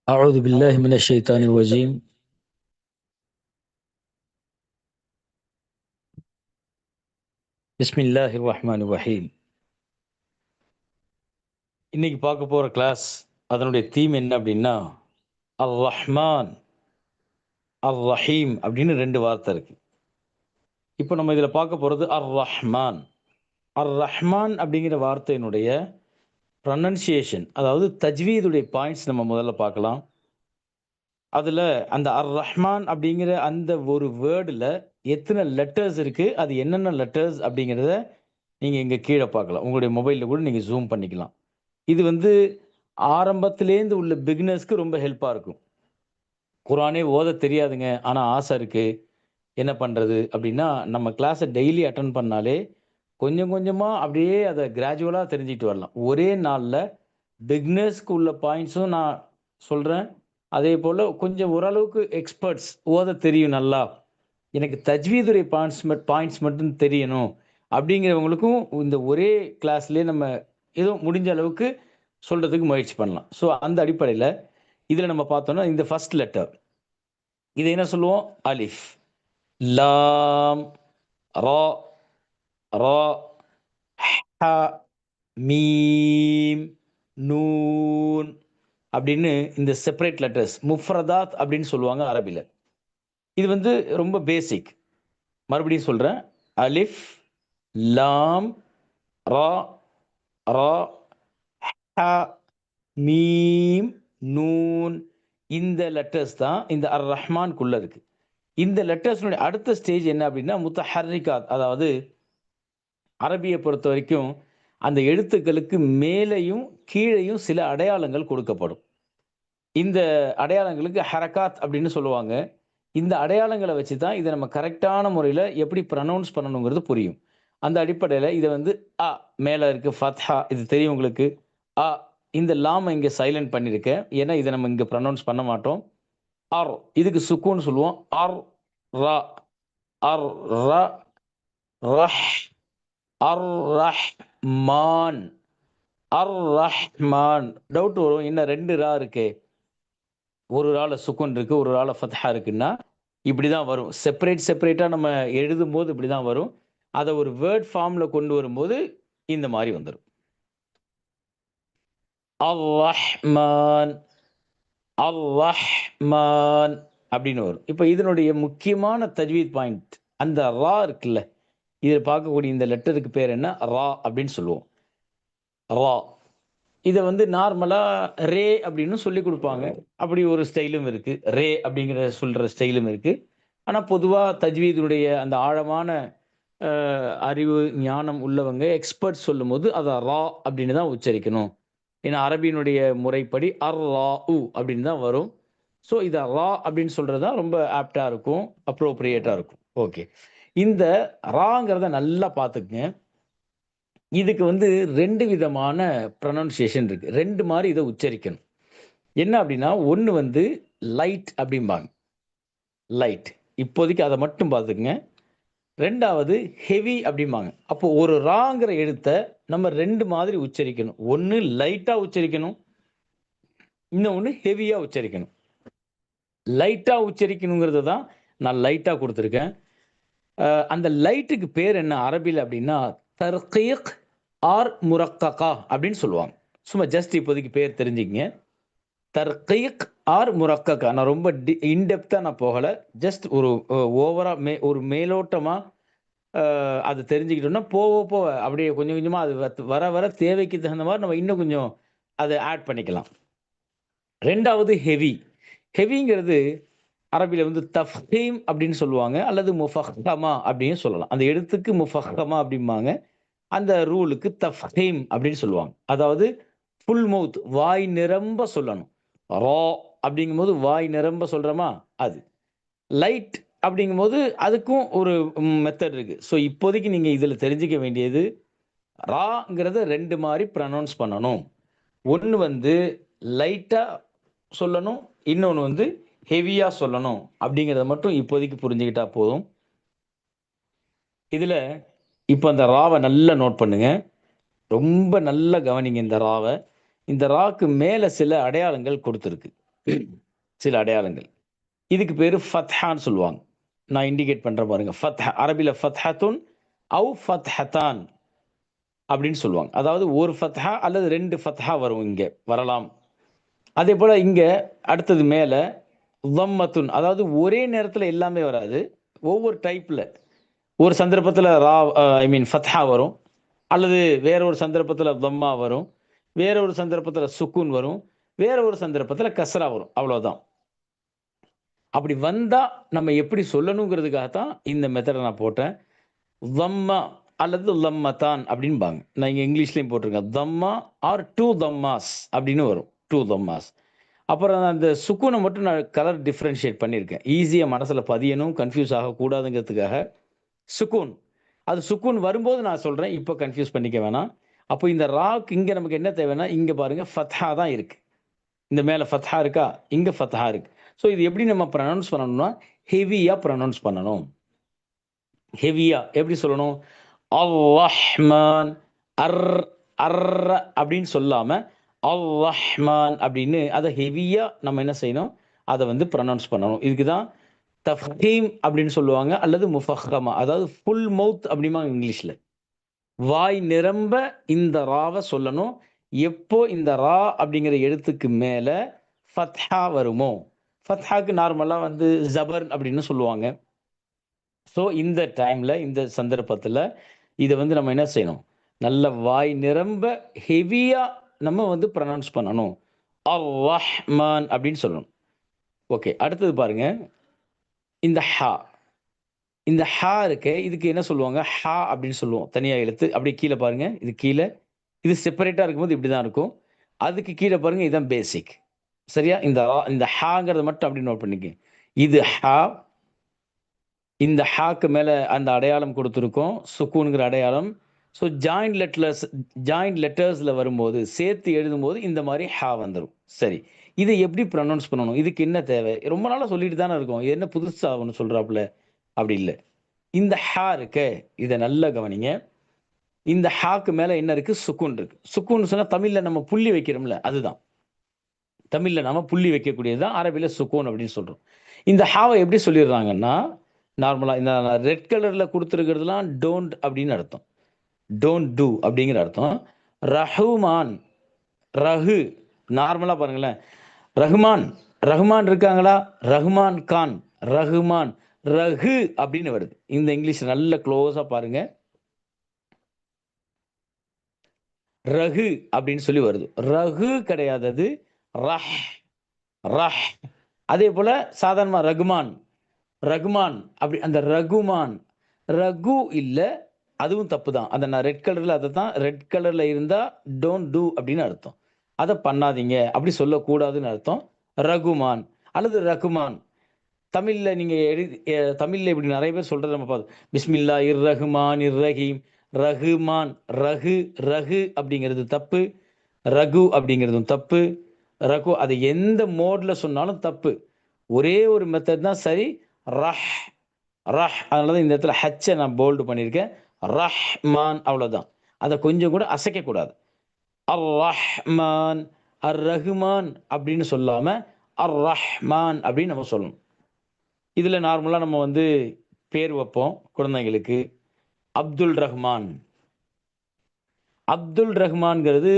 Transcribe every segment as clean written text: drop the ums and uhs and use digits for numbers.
أعوذ بالله من الشيطان الرجيم. بسم الله الرحمن الرحيم. இன்னைக்கு பார்க்க போற கிளாஸ் அதனுடைய தீம் என்ன அப்படின்னா அர் ரஹ்மான் அர் ரஹீம் அப்படின்னு ரெண்டு வார்த்தை இருக்கு. இப்போ நம்ம இதில் பார்க்க போறது அர் ரஹ்மான். அர் ரஹ்மான் அப்படிங்கிற வார்த்தையினுடைய ப்ரனன்சியேஷன், அதாவது தஜ்வீதுடைய பாயிண்ட்ஸ் நம்ம முதல்ல பார்க்கலாம். அதில் அந்த அர் ரஹ்மான் அப்படிங்கிற அந்த ஒரு வேர்டில் எத்தனை லெட்டர்ஸ் இருக்கு, அது என்னென்ன லெட்டர்ஸ் அப்படிங்கிறத நீங்கள் இங்கே கீழே பார்க்கலாம். உங்களுடைய மொபைலில் கூட நீங்கள் ஜூம் பண்ணிக்கலாம். இது வந்து ஆரம்பத்திலேருந்து உள்ள பிகினர்ஸ்க்கு ரொம்ப ஹெல்ப்பாக இருக்கும். குரானே ஓத தெரியாதுங்க, ஆனால் ஆசை இருக்கு, என்ன பண்ணுறது அப்படின்னா, நம்ம கிளாஸை டெய்லி அட்டன் பண்ணாலே கொஞ்சம் கொஞ்சமாக அப்படியே அதை கிராஜுவலாக தெரிஞ்சுக்கிட்டு வரலாம். ஒரே நாளில் பிகினர்ஸ்க்கு உள்ள பாயிண்ட்ஸும் நான் சொல்கிறேன். அதே போல் கொஞ்சம் ஓரளவுக்கு எக்ஸ்பர்ட்ஸ் ஓத தெரியும் நல்லா, எனக்கு தஜ்வீதுடைய பாயிண்ட்ஸ் மட்டும் தெரியணும் அப்படிங்கிறவங்களுக்கும் இந்த ஒரே கிளாஸ்லேயே நம்ம ஏதோ முடிஞ்ச அளவுக்கு சொல்கிறதுக்கு முயற்சி பண்ணலாம். ஸோ அந்த அடிப்படையில் இதில் நம்ம பார்த்தோம்னா இந்த ஃபர்ஸ்ட் லெட்டர் இதை என்ன சொல்லுவோம்? அலிஃப், லாம், ரா, ரா, ஹ, மீம், நூன் அப்படின்னு இந்த செப்பரேட் லெட்டர்ஸ் முஃப்ரதாத் அப்படின்னு சொல்லுவாங்க அரபியில். இது வந்து ரொம்ப பேசிக். மறுபடியும் சொல்கிறேன். அலிஃப், லாம், ரா, ரா, ஹ, மீம், நூன், இந்த லெட்டர்ஸ் தான் இந்த அர் ரஹ்மான்குள்ள இருக்கு. இந்த லெட்டர்ஸ்னுடைய அடுத்த ஸ்டேஜ் என்ன அப்படின்னா முத்தஹர்ரிகாத், அதாவது அரபியை பொறுத்த வரைக்கும் அந்த எழுத்துக்களுக்கு மேலேயும் கீழேயும் சில அடையாளங்கள் கொடுக்கப்படும். இந்த அடையாளங்களுக்கு ஹரகாத் அப்படின்னு சொல்லுவாங்க. இந்த அடையாளங்களை வச்சு தான் இதை நம்ம கரெக்டான முறையில் எப்படி ப்ரனவுன்ஸ் பண்ணணுங்கிறது புரியும். அந்த அடிப்படையில் இதை வந்து அ மேலே இருக்கு ஃபத்ஹா, இது தெரியும் உங்களுக்கு. அ, இந்த லாமை இங்கே சைலண்ட் பண்ணியிருக்கேன், ஏன்னா இதை நம்ம இங்கே ப்ரனவுன்ஸ் பண்ண மாட்டோம். அர், இதுக்கு சுக்குன்னு சொல்லுவோம். அர் ரா, அர் ர, ரஹ், அர் ரஹ்மான், அர் ரஹ்மான். டவுட் வரும், என்ன ரெண்டு ரா இருக்கே, ஒரு ரால சுக்குன் இருக்கு, ஒரு ரால ஃபத்ஹா இருக்குன்னா இப்படி தான் வரும். செப்பரேட்டா நம்ம எழுதும்போது இப்படி தான் வரும். அதை ஒரு வேர்ட் ஃபார்ம்ல கொண்டு வரும்போது இந்த மாதிரி வந்துடும். அர் ரஹ்மான், அர் ரஹ்மான் அப்படின்னு வரும். இப்போ இதனுடைய முக்கியமான தஜ்வீத் பாயிண்ட் அந்த ரா இருக்குல்ல, இதில் பார்க்கக்கூடிய இந்த லெட்டருக்கு பேர் என்ன? ரா அப்படின்னு சொல்லுவோம். ரா, இதை வந்து நார்மலா ரே அப்படின்னு சொல்லி கொடுப்பாங்க. அப்படி ஒரு ஸ்டைலும் இருக்கு. ரே அப்படிங்கிற சொல்ற ஸ்டைலும் இருக்கு. ஆனா பொதுவா தஜ்வீதுடைய அந்த ஆழமான அறிவு ஞானம் உள்ளவங்க எக்ஸ்பர்ட் சொல்லும்போது அதை ரா அப்படின்னு தான் உச்சரிக்கணும். ஏன்னா அரபியினுடைய முறைப்படி அர் ரா உ அப்படின்னு தான் வரும். ஸோ இதை ரா அப்படின்னு சொல்றது தான் ரொம்ப ஆப்டா இருக்கும், அப்ரோப்ரியேட்டா இருக்கும். ஓகே, இந்த ராங்கிறத நல்லா பார்த்துக்குங்க. இதுக்கு வந்து ரெண்டு விதமான ப்ரொனன்சியேஷன் இருக்கு. ரெண்டு மாதிரி இதை உச்சரிக்கணும். என்ன அப்படின்னா, ஒன்று வந்து லைட் அப்படிம்பாங்க. லைட், இப்போதைக்கு அதை மட்டும் பார்த்துக்குங்க. ரெண்டாவது ஹெவி அப்படிம்பாங்க. அப்போ ஒரு ராங்கிற எழுத்தை நம்ம ரெண்டு மாதிரி உச்சரிக்கணும். ஒன்று லைட்டா உச்சரிக்கணும், இன்னொன்று ஹெவியா உச்சரிக்கணும். லைட்டா உச்சரிக்கணுங்கிறது தான் நான் லைட்டா கொடுத்துருக்கேன். அந்த லைட்டுக்கு பேர் என்ன அரபியில் அப்படின்னா தர்கீக் ஆர் முரக்ககா அப்படின்னு சொல்லுவாங்க. சும்மா ஜஸ்ட் இப்போதைக்கு பேர் தெரிஞ்சுக்கங்க. தர்கீக் ஆர் முரக்ககா. நான் ரொம்ப இன்டெப்தா நான் போகல. ஜஸ்ட் ஒரு ஓவரா ஒரு மேலோட்டமா அது தெரிஞ்சுக்கிட்டோம்னா போக போக அப்படியே கொஞ்சம் கொஞ்சமா அது வர வர தேவைக்கு தகுந்த மாதிரி நம்ம இன்னும் கொஞ்சம் அதை ஆட் பண்ணிக்கலாம். ரெண்டாவது ஹெவி. ஹெவிங்கிறது அரபியில வந்து தஃஹீம் அப்படின்னு சொல்லுவாங்க, அல்லது முஃபஹ்ஹமா அப்படின்னு சொல்லலாம். அந்த எழுத்துக்கு முஃபஹ்ஹமா அப்படிம்பாங்க. அந்த ரூலுக்கு தஃஹீம் அப்படின்னு சொல்லுவாங்க. அதாவது ஃபுல் மவுத், வாய் நிரம்ப சொல்லணும். ரா அப்படிங்கும்போது வாய் நிரம்ப சொல்றோமா அது. லைட் அப்படிங்கும்போது அதுக்கும் ஒரு மெத்தட் இருக்கு. ஸோ இப்போதைக்கு நீங்க இதுல தெரிஞ்சுக்க வேண்டியது, ராங்கிறத ரெண்டு மாதிரி ப்ரனவுன்ஸ் பண்ணணும். ஒன்று வந்து லைட்டா சொல்லணும், இன்னொன்று வந்து ஹெவியா சொல்லணும் அப்படிங்கிறத மட்டும் இப்போதைக்கு புரிஞ்சுக்கிட்டா போதும். இதுல இப்போ அந்த ராவை நல்லா நோட் பண்ணுங்க. ரொம்ப நல்ல கவனிங்க இந்த ராவை. இந்த ராக்கு மேல சில அடையாளங்கள் கொடுத்துருக்கு. சில அடையாளங்கள். இதுக்கு பேரு ஃபத்ஹான்னு சொல்லுவாங்க. நான் இண்டிகேட் பண்றேன் பாருங்க. அரபில ஃபத்ஹத்துன் அவ் ஃபத்ஹதான் அப்படின்னு சொல்லுவாங்க. அதாவது ஒரு ஃபத்ஹா அல்லது 2 ஃபத்ஹா வரும், இங்க வரலாம். அதே போல இங்க அடுத்தது மேல தம்மத்துன், அதாவது ஒரே நேரத்துல எல்லாமே வராது. ஒவ்வொரு டைப்ல ஒரு சந்தர்ப்பத்துல ஐ மீன் ஃபத்ஹா வரும், அல்லது வேற ஒரு சந்தர்ப்பத்துல தம்மா வரும், வேற ஒரு சந்தர்ப்பத்துல சுக்கூன் வரும், வேற ஒரு சந்தர்ப்பத்துல கஸ்ரா வரும். அவ்வளவுதான். அப்படி வந்தா நம்ம எப்படி சொல்லணுங்கிறதுக்காகத்தான் இந்த மெத்தடை நான் போட்டேன். தம்மா அல்லது லம்மத்தான் அப்படின்பாங்க. நான் இங்க இங்கிலீஷ்லயும் போட்டிருக்கேன். தம்மா ஆர் 2 தம்மாஸ் அப்படின்னு வரும். 2 தம்மாஸ். அப்புறம் அந்த சுக்கூனை மட்டும் நான் கலர் டிஃபரன்ஷியேட் பண்ணியிருக்கேன். ஈஸியா மனசுல பதியணும், கன்ஃபியூஸ் ஆகக்கூடாதுங்கிறதுக்காக. சுக்கூன், அது சுக்கூன் வரும்போது நான் சொல்றேன். இப்போ கன்ஃபியூஸ் பண்ணிக்க வேணாம். அப்போ இந்த ராக்கு இங்க நமக்கு என்ன தேவைன்னா, இங்க பாருங்க ஃபத்ஹா தான் இருக்கு. இந்த மேல ஃபத்ஹா இருக்கா, இங்க ஃபத்ஹா இருக்கு. ஸோ இது எப்படி நம்ம ப்ரொனவுன்ஸ் பண்ணணும்னா, ஹெவியா ப்ரொனவுன்ஸ் பண்ணணும். ஹெவியா எப்படி சொல்லணும்? அர்-ரஹ்மான், அர் அர் அப்படின்னு சொல்லாம அர்-ரஹ்மான் அப்படின்னு அதை ஹெவியா நம்ம என்ன செய்யணும், அதை வந்து ப்ரொனவுன்ஸ் பண்ணணும். இதுக்கு தான் தஃப்ஹீம் அப்படின்னு சொல்லுவாங்க, அல்லது முஃபஹ்ஹமா, அதாவது ஃபுல் மவுத் அப்படிம்பாங்க இங்கிலீஷ்ல. வாய் நிரம்ப இந்த ராவை சொல்லணும். எப்போ இந்த ரா அப்படிங்கிற எழுத்துக்கு மேல ஃபத்ஹா வருமோ, ஃபத்ஹாக்கு நார்மலா வந்து ஜபர் அப்படின்னு சொல்லுவாங்க. ஸோ இந்த டைம்ல, இந்த சந்தர்ப்பத்துல இதை வந்து நம்ம என்ன செய்யணும், நல்ல வாய் நிரம்ப ஹெவியா நம்ம வந்து ப்ரொனவுன்ஸ் பண்ணணும். அர்-ரஹ்மான் அப்படின்னு சொல்லணும். ஓகே, அடுத்தது பாருங்க. இந்த ஹா, இந்த ஹா இருக்கு, இதுக்கு என்ன சொல்லுவாங்க, ஹா அப்படின்னு சொல்லுவோம். தனியா எழுத்து. அப்படியே கீழே பாருங்க, இது கீழே, இது செப்பரேட்டா இருக்கும்போது இப்படிதான் இருக்கும். அதுக்கு கீழே பாருங்க, இதுதான் பேசிக். சரியா? இந்த ஹாங்கிறத மட்டும் அப்படி நோட் பண்ணிக்க. இது ஹா. இந்த ஹாக்கு மேல அந்த அடையாளம் கொடுத்துருக்கோம், சுக்கூன்கிற அடையாளம். ஸோ ஜாயிண்ட் லெட்டர்ஸ்ல வரும்போது, சேர்த்து எழுதும்போது இந்த மாதிரி ஹா வந்துடும். சரி, இதை எப்படி ப்ரொனவுன்ஸ் பண்ணணும்? இதுக்கு என்ன தேவை? ரொம்ப நாளா சொல்லிட்டு தானே இருக்கோம். இது என்ன புதுசா ஒன்று சொல்றாப்புல? அப்படி இல்லை. இந்த ஹா இருக்கே, இதை நல்லா கவனிங்க. இந்த ஹாக்கு மேல என்ன இருக்கு? சுக்கூன் இருக்கு. சுக்கூன் சொன்னா தமிழ்ல நம்ம புள்ளி வைக்கிறோம்ல, அதுதான். தமிழ்ல நாம புள்ளி வைக்கக்கூடியதுதான் அரபில சுக்கூன் அப்படின்னு சொல்றோம். இந்த ஹாவை எப்படி சொல்லிடுறாங்கன்னா, நார்மலா இந்த ரெட் கலர்ல கொடுத்துருக்கிறதுலாம் டோன்ட் அப்படின்னு அர்த்தம். டோன்ட் டூ அப்படிங்கிற அர்த்தம். ரஹ்மான், ரஹு, நார்மலா பாருங்களேன். ரஹ்மான், ரஹ்மான் இருக்காங்களா? ரஹ்மான் கான், ரஹ்மான், ரஹு அப்படின்னு வருது. இந்த இங்கிலீஷ் நல்ல க்ளோஸா பாருங்க. ரஹு அப்படின்னு சொல்லி வருது. ரஹு கிடையாது, அது ரஹ், ரஹ். அதே போல சாதாரணமா ரகுமான், ரகுமான் அப்படி, அந்த ரகுமான், ரகு இல்ல, அதுவும் தப்பு தான். அந்த நான் ரெட் கலர்ல, அதை தான் ரெட் கலர்ல இருந்தா டோன்ட் டூ அப்படின்னு அர்த்தம். அதை பண்ணாதீங்க அப்படி சொல்லக்கூடாதுன்னு அர்த்தம். ரகுமான் அல்லது ரகுமான். தமிழ்ல நீங்க தமிழ்ல இப்படி நிறைய பேர் சொல்றதை நம்ம பார்த்தோம். பிஸ்மில்லா இர் ரஹ்மான் இர் ரஹீம். ரஹ்மான், ரகு, ரகு அப்படிங்கிறது தப்பு. ரகு அப்படிங்கிறதும் தப்பு. ரகு, அது எந்த மோட்ல சொன்னாலும் தப்பு. ஒரே ஒரு மெத்தட் தான் சரி, ரஹ், ரஹ். அதனால தான் இந்த இடத்துல ஹச்சை நான் போல்டு பண்ணியிருக்கேன். ரஹ்மான், அவ்வளோதான். அதை கொஞ்சம் கூட அசைக்கக்கூடாது. அர் ரஹ்மான், அர் ரஹ்மான் அப்படின்னு சொல்லாம அர் ரஹ்மான் அப்படின்னு நம்ம சொல்லணும். இதுல நார்மலா நம்ம வந்து பேர் வைப்போம் குழந்தைங்களுக்கு. அப்துல் ரஹ்மான், அப்துல் ரஹ்மான்ங்கிறது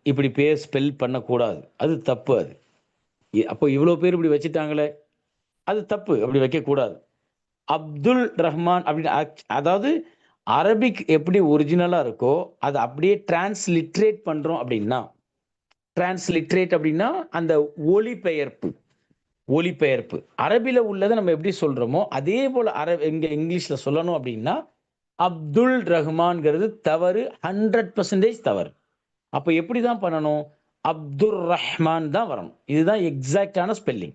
இப்படி பேர் ஸ்பெல் பண்ணக்கூடாது, அது தப்பு. அது அப்போ இவ்வளோ பேர் இப்படி வச்சுட்டாங்களே, அது தப்பு, அப்படி வைக்கக்கூடாது. அப்துல் ரஹ்மான் அப்படின்னு அதாவது அரபிக் எப்படி ஒரிஜினலா இருக்கோ அதை அப்படியே டிரான்ஸ்லிட்ரேட் பண்றோம் அப்படின்னா, டிரான்ஸ்லிட்ரேட் அப்படின்னா அந்த ஒலிபெயர்ப்பு. ஒலிபெயர்ப்பு அரபில உள்ளதை நம்ம எப்படி சொல்றோமோ அதே போல இங்க இங்கிலீஷ்ல சொல்லணும் அப்படின்னா, அப்துல் ரஹ்மான்ங்கிறது தவறு, 100% தவறு. அப்ப எப்படி தான் பண்ணணும்? அப்துர் ரஹ்மான் தான் வரணும். இதுதான் எக்ஸாக்டான ஸ்பெல்லிங்.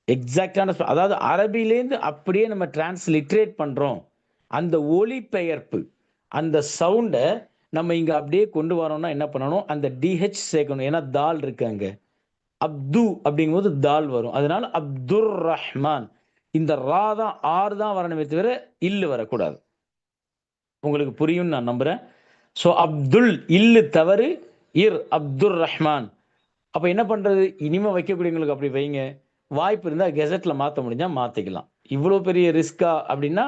எக்ஸாக்டான அதாவது அரபிலேருந்து அப்படியே நம்ம டிரான்ஸ்லிட்ரேட் பண்றோம். அந்த ஒலிபெயர்ப்பு, அந்த சவுண்டை நம்ம இங்க அப்படியே கொண்டு வரோம்னா என்ன பண்ணணும்? அந்த டிஹெச் சேர்க்கணும். ஏன்னா தால் இருக்கு அங்க. அப்து அப்படிங்கும்போது தால் வரும். அதனால அப்துர் ரஹ்மான். இந்த ரா தான், ஆர் தான் வரணுமே தவிர இல்லு வரக்கூடாது. உங்களுக்கு புரியும் நான் நம்புறேன். ஸோ அப்துல் இல்லு தவறு, அப்துர் ரஹ்மான். அப்போ என்ன பண்ணுறது? இனிமே வைக்கக்கூடியவங்களுக்கு அப்படி வைங்க. வாய்ப்பு இருந்தால் கெசட்டில் மாற்ற முடிஞ்சால் மாற்றிக்கலாம். இவ்வளோ பெரிய ரிஸ்கா அப்படின்னா,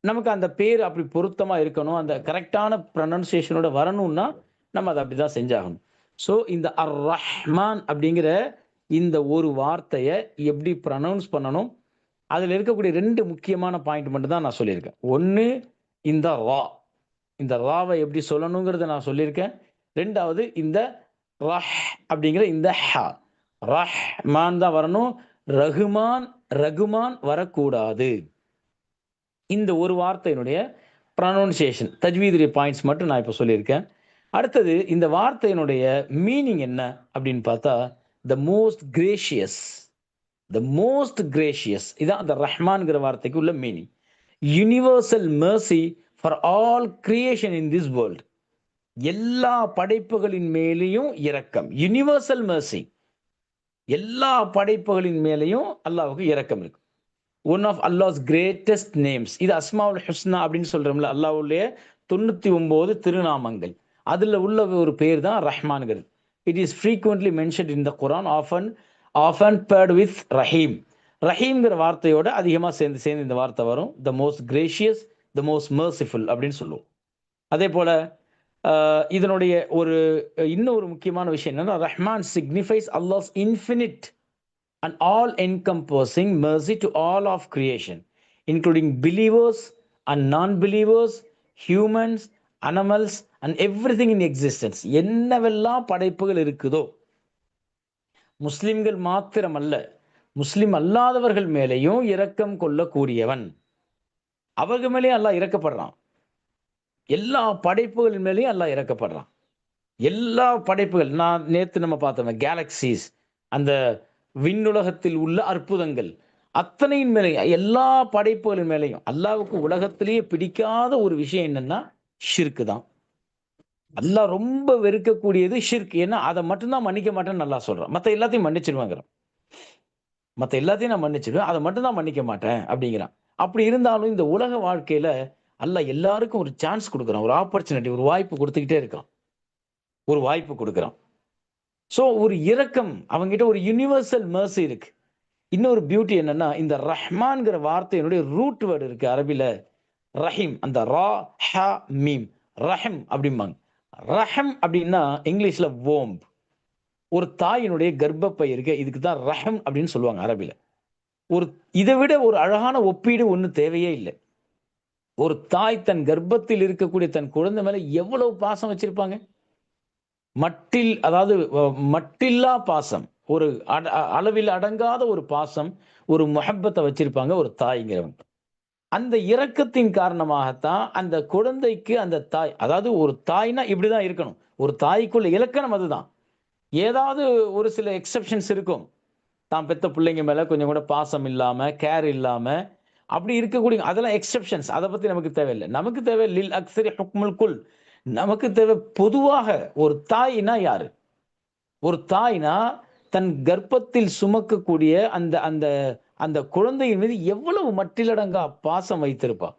நமக்கு அந்த பேர் அப்படி பொருத்தமாக இருக்கணும். அந்த கரெக்டான ப்ரொனன்சியேஷனோட வரணும்னா, நம்ம அதை அப்படி தான் செஞ்சாகணும். ஸோ இந்த அர் ரஹ்மான் அப்படிங்கிற இந்த ஒரு வார்த்தையை எப்படி ப்ரொனவுன்ஸ் பண்ணணும், அதில் இருக்கக்கூடிய 2 முக்கியமான பாயிண்ட் மட்டும் தான் நான் சொல்லியிருக்கேன். ஒண்ணு இந்த ரா. இந்த ராவை எப்படி சொல்லணுங்கிறத நான் சொல்லியிருக்கேன். 2வது இந்த ரஹ் அப்படிங்கிற இந்த ஹ. ரஹ்மான் தான் வரணும். ரகுமான், ரகுமான் வரக்கூடாது. இந்த ஒரு வார்த்தையினுடைய ப்ரொனவுன்சியேஷன், தஜ்வீதுடைய பாயிண்ட்ஸ் மட்டும் நான் இப்போ சொல்லியிருக்கேன். அடுத்தது இந்த வார்த்தையினுடைய மீனிங் என்ன அப்படின்னு பார்த்தா, the most gracious. The most gracious இதான் அந்த ரஹ்மான்ங்கிற வார்த்தைக்கு உள்ள meaning. Universal mercy for all creation in this world. எல்லா படைப்புகளின் மேலேயும் இரக்கம். Universal mercy. எல்லா படைப்புகளின் மேலேயும் அல்லாஹ்வுக்கு இரக்கம் இருக்கு. One of Allah's greatest names. இது அஸ்மாவுல் ஹுஸ்னா அப்படின்னு சொல்றோம்ல, அல்லாஹ்வுடைய 99 திருநாமங்கள். அதுல உள்ள ஒரு பேர் தான் ரஹ்மான்கிறது. It is frequently mentioned in the Quran, often paired with Rahim. ரஹீம்ங்கிற வார்த்தையோட அதிகமாக சேர்ந்து இந்த வார்த்தை வரும். The most gracious, the most merciful அப்படின்னு சொல்லுவோம். அதே போல இதனுடைய இன்னொரு முக்கியமான விஷயம் என்னன்னா, Rahman signifies Allah's infinite and all encompassing mercy to all of creation, including believers and non-believers, humans, animals and everything in existence. என்னவெல்லாம் படைப்புகள் இருக்குதோ, முஸ்லிம்கள் மாத்திரமல்ல, முஸ்லிம் அல்லாதவர்கள் மேலேயும் இரக்கம் கொள்ளக்கூடியவன். அவர்கள் மேலேயும் அல்லாஹ் இரக்கப்படுறான். எல்லா படைப்புகளின் மேலேயும் அல்லாஹ் இரக்கப்படுறான். எல்லா படைப்புகள், நான் நேத்து நம்ம பார்த்தோம் கேலக்சிஸ், அந்த விண்ணுலகத்தில் உள்ள அற்புதங்கள் அத்தனையின் மேலேயும், எல்லா படைப்புகளின் மேலேயும் அல்லாஹ்வுக்கு உலகத்திலேயே பிடிக்காத ஒரு விஷயம் என்னன்னா ஷிர்க் தான். அல்லாஹ் ரொம்ப வெறுக்கக்கூடியது ஷிர்க். ஏன்னா அதை மட்டும்தான் மன்னிக்க மாட்டேன்னு அல்லாஹ் சொல்றான். மற்ற எல்லாத்தையும் மன்னிச்சிருவாங்கிறான். மற்ற எல்லாத்தையும் நான் மன்னிச்சிடுவேன், அதை மட்டும் தான் மன்னிக்க மாட்டேன் அப்படிங்கிறான். அப்படி இருந்தாலும் இந்த உலக வாழ்க்கையில அல்லாஹ் எல்லாருக்கும் ஒரு சான்ஸ் கொடுக்குறான், ஒரு ஆப்பர்ச்சுனிட்டி, ஒரு வாய்ப்பு கொடுத்துக்கிட்டே இருக்கான். ஒரு வாய்ப்பு கொடுக்குறான். ஸோ ஒரு இரக்கம், அவங்ககிட்ட ஒரு யுனிவர்சல் மெர்சி இருக்கு. இன்னொரு பியூட்டி என்னன்னா, இந்த ரஹ்மான்ங்கிற வார்த்தையினுடைய ரூட் வேர்டு இருக்கு அரபில, ரஹீம். அந்த ரா ஹ மீம், ரஹம் அப்படிம்பாங்க. ரஹம் அப்படின்னா இங்கிலீஷ்ல வோம்ப். ஒரு தாயினுடைய கர்ப்பப்பை இருக்கு, இதுக்கு தான் ரஹம் அப்படின்னு சொல்லுவாங்க அரபில. ஒரு இதை விட ஒரு அழகான ஒப்பீடு ஒண்ணு தேவையே இல்லை. ஒரு தாய் தன் கர்ப்பத்தில் இருக்கக்கூடிய தன் குழந்தை மேல எவ்வளவு பாசம் வச்சிருப்பாங்க. அதாவது மட்டில்லா பாசம், ஒரு அளவில் அடங்காத ஒரு பாசம், ஒரு முஹப்பத்தை வச்சிருப்பாங்க ஒரு தாய்ங்கிறவங்க. அந்த இரக்கத்தின் காரணமாகத்தான் அந்த குழந்தைக்கு அந்த தாய், அதாவது ஒரு தாய்னா இப்படிதான் இருக்கணும். ஒரு தாய்க்குள்ள இலக்கணம் அதுதான். ஏதாவது ஒரு சில எக்ஸெப்ஷன்ஸ் இருக்கும். தான் பெத்த பிள்ளைங்க மேல கொஞ்சம் கூட பாசம் இல்லாம, கேர் இல்லாம அப்படி இருக்கக்கூடிய, அதெல்லாம் எக்ஸெப்ஷன்ஸ். அதை பத்தி நமக்கு தேவையில்லை. நமக்கு தேவை லில் அக்ஸரி ஹுக்முல் குல். நமக்கு தேவை பொதுவாக ஒரு தாய்னா யாரு? ஒரு தாய்னா தன் கர்ப்பத்தில் சுமக்கக்கூடிய அந்த அந்த அந்த குழந்தையின் மீது எவ்வளவு மட்டிலடங்கா பாசம் வைத்திருப்பா,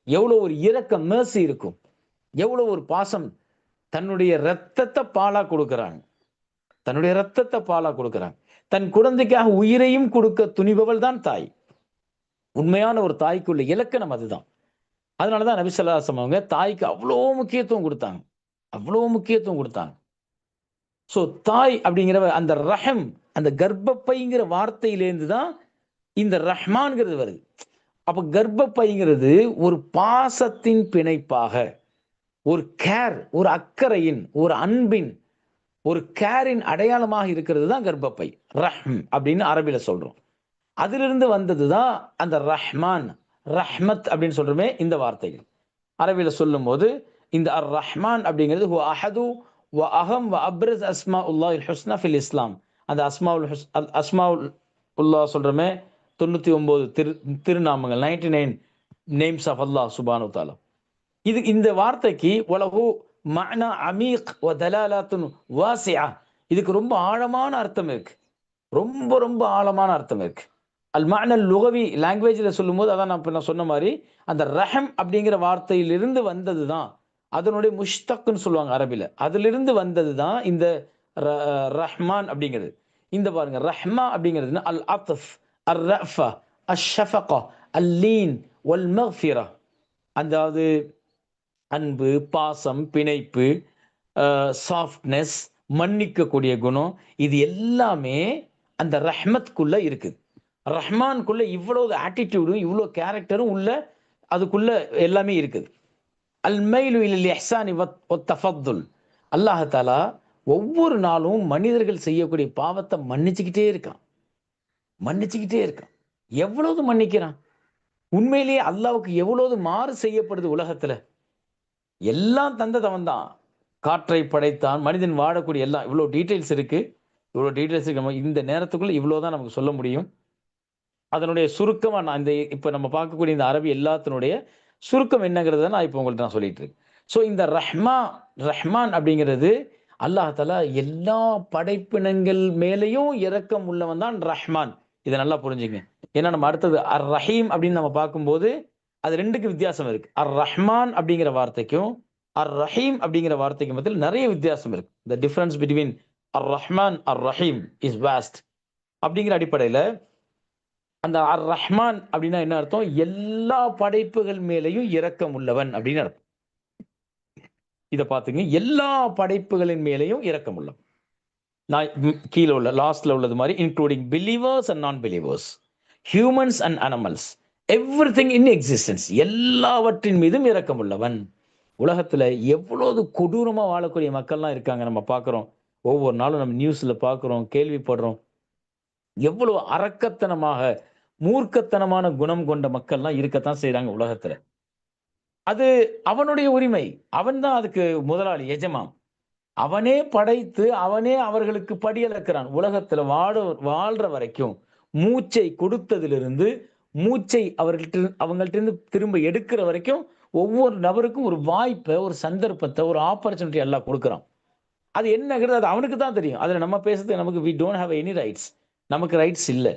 எவ்வளவு ஒரு இரக்கம் மெர்சி இருக்கும், எவ்வளவு ஒரு பாசம். தன்னுடைய ரத்தத்தை பாலா கொடுக்கிறாங்க, தன்னுடைய ரத்தத்தை பாலா கொடுக்கிறாங்க. தன் குழந்தைக்காக உயிரையும் கொடுக்க துணிபவள் தான் தாய். உண்மையான ஒரு தாய்க்குள்ள இலக்கணம் அதுதான். அதனாலதான் நபி ஸல்லல்லாஹு அலைஹி வஸல்லம் அவங்க தாய்க்கு அவ்வளோ முக்கியத்துவம் கொடுத்தாங்க, அவ்வளோ முக்கியத்துவம் கொடுத்தாங்க. ஸோ தாய் அப்படிங்கிற அந்த ரஹம், அந்த கர்ப்பப்பைங்கிற வார்த்தையிலேருந்து தான் இந்த ரஹ்மான்ங்கிறது வருது. அப்ப கர்ப்பப்பைங்கிறது ஒரு பாசத்தின் பிணைப்பாக, ஒரு கேர், ஒரு அக்கறையின், ஒரு அன்பின், ஒரு கேரின் அடையாளமாக இருக்கிறது தான் கர்ப்பப்பை. ரஹ்ம் அப்படின்னு அரபில சொல்றோம். அதிலிருந்து வந்தது தான் அந்த ரஹ்மான், ரஹ்மத் அப்படின்னு சொல்றோமே இந்த வார்த்தைகள். அரபில சொல்லும்போது இந்த அர் ரஹ்மான் அப்படிங்கிறது ஹுவ அஹது வ அஹம் வ அப்ரஸ் அஸ்மாஉல்லாஹில் ஹுஸ்னா ஃபில் இஸ்லாம். அந்த அஸ்மாவுல்லாஹ் சொல்றோமே 99 திருநாமங்கள், 99 நேம்ஸ் ஆஃப் அல்லாஹ் சுப்ஹானஹு வ தஆலா. இந்த வார்த்தைக்கு வலஹு மஅனா அமீக் வ தலாலாத்துன் வாசிஆ. இதுக்கு ரொம்ப ஆழமான அர்த்தம் இருக்கு. ரொம்ப ரொம்ப ஆழமான அர்த்தம் இருக்கு. அல் மஅனல் லுகவி, லாங்குவேஜ்ல சொல்லும்போது அதான் நான் சொன்ன மாதிரி அந்த ரஹம் அப்படிங்கிற வார்த்தையிலிருந்து வந்தது தான் அதனுடைய முஷ்தக்னு சொல்லுவாங்க அரபில. அதிலிருந்து வந்தது தான் இந்த ரஹ்மான் அப்படிங்கிறது. இந்த பாருங்க ரஹ்மா அப்படிங்கிறது அல் அத்ஃப், அர் ரஃபா, அஷ் ஷஃபகா, அல் லீன், வல் மக்ஃபிரா. அதாவது அன்பு, பாசம், பிணைப்பு, சாஃப்ட்னஸ், மன்னிக்கக்கூடிய குணம், இது எல்லாமே அந்த ரஹ்மத்குள்ள இருக்குது. ரஹ்மான்குள்ள இவ்வளவு ஆட்டிடியூடும் இவ்வளோ கேரக்டரும் உள்ள அதுக்குள்ள எல்லாமே இருக்குது. அல் மைலு இலல் இஹ்சானி வத் தஃபத்துல். அல்லாஹ் தஆலா ஒவ்வொரு நாளும் மனிதர்கள் செய்யக்கூடிய பாவத்தை மன்னிச்சுக்கிட்டே இருக்கான். மன்னிச்சுக்கிட்டே இருக்கான். எவ்வளவு மன்னிக்கிறான்? உண்மையிலேயே அல்லாஹ்வுக்கு எவ்வளவு மாறு செய்யப்படுது உலகத்துல. எல்லாம் தந்தது அவன்தான். காற்றை படைத்தான், மனிதன் வாழக்கூடிய எல்லாம் இவ்வளோ டீட்டெயில்ஸ் இருக்கு. இவ்வளோ டீட்டெயில்ஸ் இருக்கு. நம்ம இந்த நேரத்துக்குள்ள இவ்வளோ தான் நமக்கு சொல்ல முடியும். அதனுடைய சுருக்கமா நான் இந்த இப்ப நம்ம பார்க்கக்கூடிய இந்த அரபி எல்லாத்தினுடைய சுருக்கம் என்னங்கிறத நான் இப்போ உங்கள்ட்ட நான் சொல்லிட்டு இருக்கேன். ஸோ இந்த ரஹ்மான் அப்படிங்கிறது அல்லாஹ் தஆலா எல்லா படைப்பினங்கள் மேலேயும் இரக்கம் உள்ளவன் தான் ரஹ்மான். இதை நல்லா புரிஞ்சுங்க. ஏன்னா நம்ம அடுத்தது அர் ரஹீம் அப்படின்னு நம்ம பார்க்கும்போது அது 2க்கு வித்தியாசம் இருக்கு. அர் ரஹ்மான் அப்படிங்கிற வார்த்தைக்கும் அர் ரஹீம் அப்படிங்கிற வார்த்தைக்கும் மத்தியில் நிறைய வித்தியாசம் இருக்கு. த டிஃபரன்ஸ் பிட்வீன் அர் ரஹ்மான் அர் ரஹீம் இஸ் வாஸ்ட். அப்படிங்கிற அடிப்படையில அந்த அர் ரஹ்மான் அப்படின்னா என்ன அர்த்தம்? எல்லா படைப்புகள் மேலேயும் இரக்கம் உள்ளவன் அப்படின்னு அர்த்தம். இதை பார்த்துங்க, எல்லா படைப்புகளின் மேலேயும் இரக்கம் உள்ளவன். நான் கீழே உள்ள லாஸ்ட்ல உள்ளது மாதிரி including believers and non believers, humans and animals, everything in existence, எல்லாவற்றின் மீதும் இரக்கம் உள்ளவன். உலகத்துல எவ்வளவு கொடூரமா வாழக்கூடிய மக்கள்லாம் இருக்காங்க நம்ம பார்க்கிறோம். ஒவ்வொரு நாளும் நம்ம நியூஸ்ல பார்க்கிறோம், கேள்விப்படுறோம். எவ்வளவு அரக்கத்தனமாக மூர்க்கத்தனமான குணம் கொண்ட மக்கள்லாம் இருக்கத்தான் செய்றாங்க உலகத்துல. அது அவனுடைய உரிமை. அவன் தான் அதுக்கு முதலாளி, எஜமான். அவனே படைத்து அவனே அவர்களுக்கு படியளக்கிறான். உலகத்துல வாழ்ற வரைக்கும் மூச்சை கொடுத்ததிலிருந்து மூச்சை அவங்கள்ட்ட இருந்து திரும்ப எடுக்கிற வரைக்கும் ஒவ்வொரு நபருக்கும் ஒரு வாய்ப்பை, ஒரு சந்தர்ப்பத்தை, ஒரு ஆப்பர்ச்சுனிட்டி எல்லாம் கொடுக்குறான். அது என்னங்கிறது அது அவனுக்கு தான் தெரியும். அதுல நம்ம பேசுறது நமக்கு we don't have any rights. நமக்கு ரைட்ஸ் இல்ல.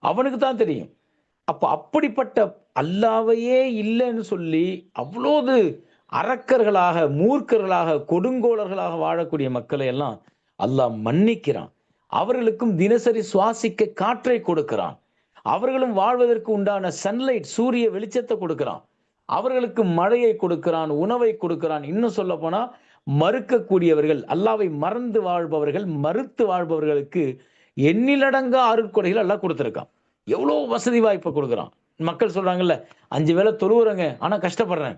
அவனுக்கு தான் தெரியும். அப்ப அப்படிப்பட்ட அல்லாவையே இல்லைன்னு சொல்லி அவ்வளவு அரக்கர்களாக, மூர்க்கர்களாக, கொடுங்கோலர்களாக வாழக்கூடிய மக்களை எல்லாம் அல்லாஹ் மன்னிக்கிறான். அவர்களுக்கும் தினசரி சுவாசிக்க காற்றை கொடுக்கிறான். அவர்களும் வாழ்வதற்கு உண்டான சன்லைட், சூரிய வெளிச்சத்தை கொடுக்கிறான். அவர்களுக்கு மழையை கொடுக்கிறான், உணவை கொடுக்கிறான். இன்னும் சொல்ல போனா மறுக்கக்கூடியவர்கள், அல்லாவை மறந்து வாழ்பவர்கள், மறுத்து வாழ்பவர்களுக்கு எண்ணிலடங்கா அருட்கொடைகள் எல்லாம் கொடுத்திருக்கான். எவ்வளவு வசதி வாய்ப்பை கொடுக்குறான். மக்கள் சொல்றாங்கல்ல, 5 வேளை தொழுவுறேங்க, ஆனா கஷ்டப்படுறேன்.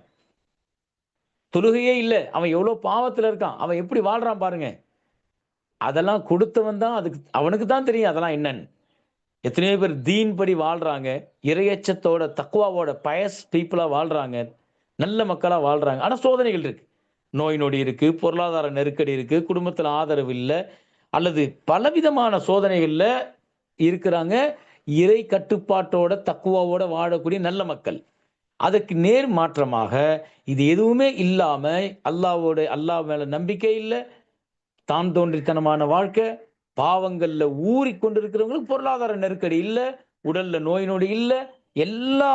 தொழுகையே இல்ல, அவன் எவ்வளவு பாவத்துல இருக்கான், அவன் எப்படி வாழ்றான் பாருங்க. அதெல்லாம் கொடுத்தவன் தான், அதுக்கு அவனுக்கு தான் தெரியும் அதெல்லாம் என்னன்னு. எத்தனையோ பேர் தீன் படி வாழ்றாங்க, இறையச்சத்தோட, தக்வாவோட, பயஸ் பீப்புளா வாழ்றாங்க, நல்ல மக்களா வாழ்றாங்க. ஆனா சோதனைகள் இருக்கு, நோய் நொடி இருக்கு, பொருளாதார நெருக்கடி இருக்கு, குடும்பத்துல ஆதரவு இல்லை, அல்லது பலவிதமான சோதனைகள்ல இருக்கிறாங்க. இறை கட்டுப்பாட்டோட, தக்குவாவோட வாழக்கூடிய நல்ல மக்கள். அதுக்கு நேர் மாற்றமாக இது எதுவுமே இல்லாம அல்லாஹ் மேல நம்பிக்கை இல்லை, தான் தோன்றித்தனமான வாழ்க்கை, பாவங்கள்ல ஊறி கொண்டிருக்கிறவங்களுக்கு பொருளாதார நெருக்கடி இல்ல, உடல்ல நோய் நொடி இல்ல, எல்லா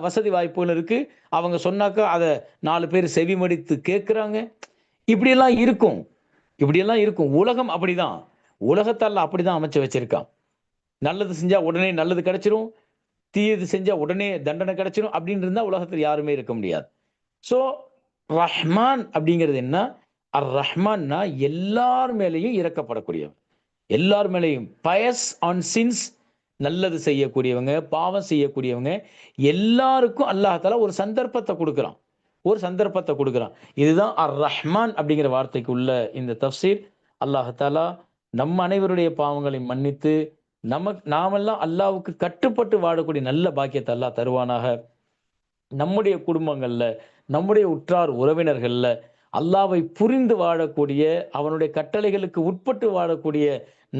வசதி வாய்ப்புகளும் இருக்கு. அவங்க சொன்னாக்கா அதை 4 பேர் செவிமடித்து கேட்கிறாங்க. இப்படியெல்லாம் இருக்கும், இப்படியெல்லாம் இருக்கும். உலகம் அப்படிதான். உலகத்தால் அப்படிதான் அமைச்சு வச்சிருக்கான். நல்லது செஞ்சா உடனே நல்லது கிடைச்சிரும், தீயது செஞ்சா உடனே தண்டனை கிடைச்சிரும் அப்படின்னு இருந்தா உலகத்தில் யாருமே இருக்க முடியாது. சோ ரஹ்மான் அப்படிங்கிறது என்ன? அர் ரஹ்மான்னா எல்லார் மேலேயும் இறக்கப்படக்கூடியவன், எல்லார் மேலேயும். பயஸ் ஆன் சின்ஸ், நல்லது செய்யக்கூடியவங்க, பாவம் செய்யக்கூடியவங்க எல்லாருக்கும் அல்லாஹ் தஆலா ஒரு சந்தர்ப்பத்தை கொடுக்கிறான், ஒரு சந்தர்ப்பத்தை கொடுக்கிறான். இதுதான் அர் ரஹ்மான் அப்படிங்கிற வார்த்தைக்கு உள்ள இந்த தஃப்சீர். அல்லாஹ் தஆலா நம் அனைவருடைய பாவங்களை மன்னித்து நாமெல்லாம் அல்லாஹ்வுக்கு கட்டுப்பட்டு வாழக்கூடிய நல்ல பாக்கியத்தை அல்லாஹ் தருவானாக. நம்முடைய குடும்பங்கள்ல, நம்முடைய உற்றார் உறவினர்கள்ல அல்லாஹ்வை புரிந்து வாழக்கூடிய, அவனுடைய கட்டளைகளுக்கு உட்பட்டு வாழக்கூடிய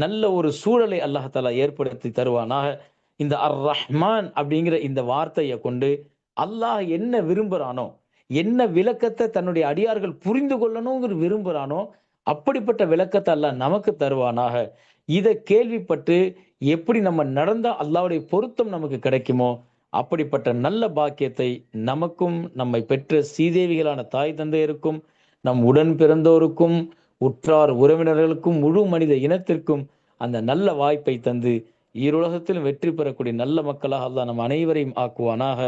நல்ல ஒரு சூழலை அல்லாஹ் தஆலா ஏற்படுத்தி தருவானாக. இந்த அர் ரஹ்மான் அப்படிங்கிற இந்த வார்த்தையை கொண்டு அல்லாஹ் என்ன விரும்புறானோ, என்ன விளக்கத்தை தன்னுடைய அடியார்கள் புரிந்து கொள்ளணுங்கிற விரும்புறானோ, அப்படிப்பட்ட விளக்கத்தை அல்லாஹ் நமக்கு தருவானாக. இதை கேள்விப்பட்டு எப்படி நம்ம நடந்தா அல்லாஹ்வுடைய பொருத்தம் நமக்கு கிடைக்குமோ, அப்படிப்பட்ட நல்ல பாக்கியத்தை நமக்கும் நம்மை பெற்ற சீதேவிகளான தாய் தந்தையருக்கும் நம் உடன் பிறந்தோருக்கும் உற்றார் உறவினர்களுக்கும் முழு மனித இனத்திற்கும் அந்த நல்ல வாய்ப்பை தந்து ஈருலகத்திலும் வெற்றி பெறக்கூடிய நல்ல மக்களாக அல்லாஹ் நம் அனைவரையும் ஆக்குவானாக.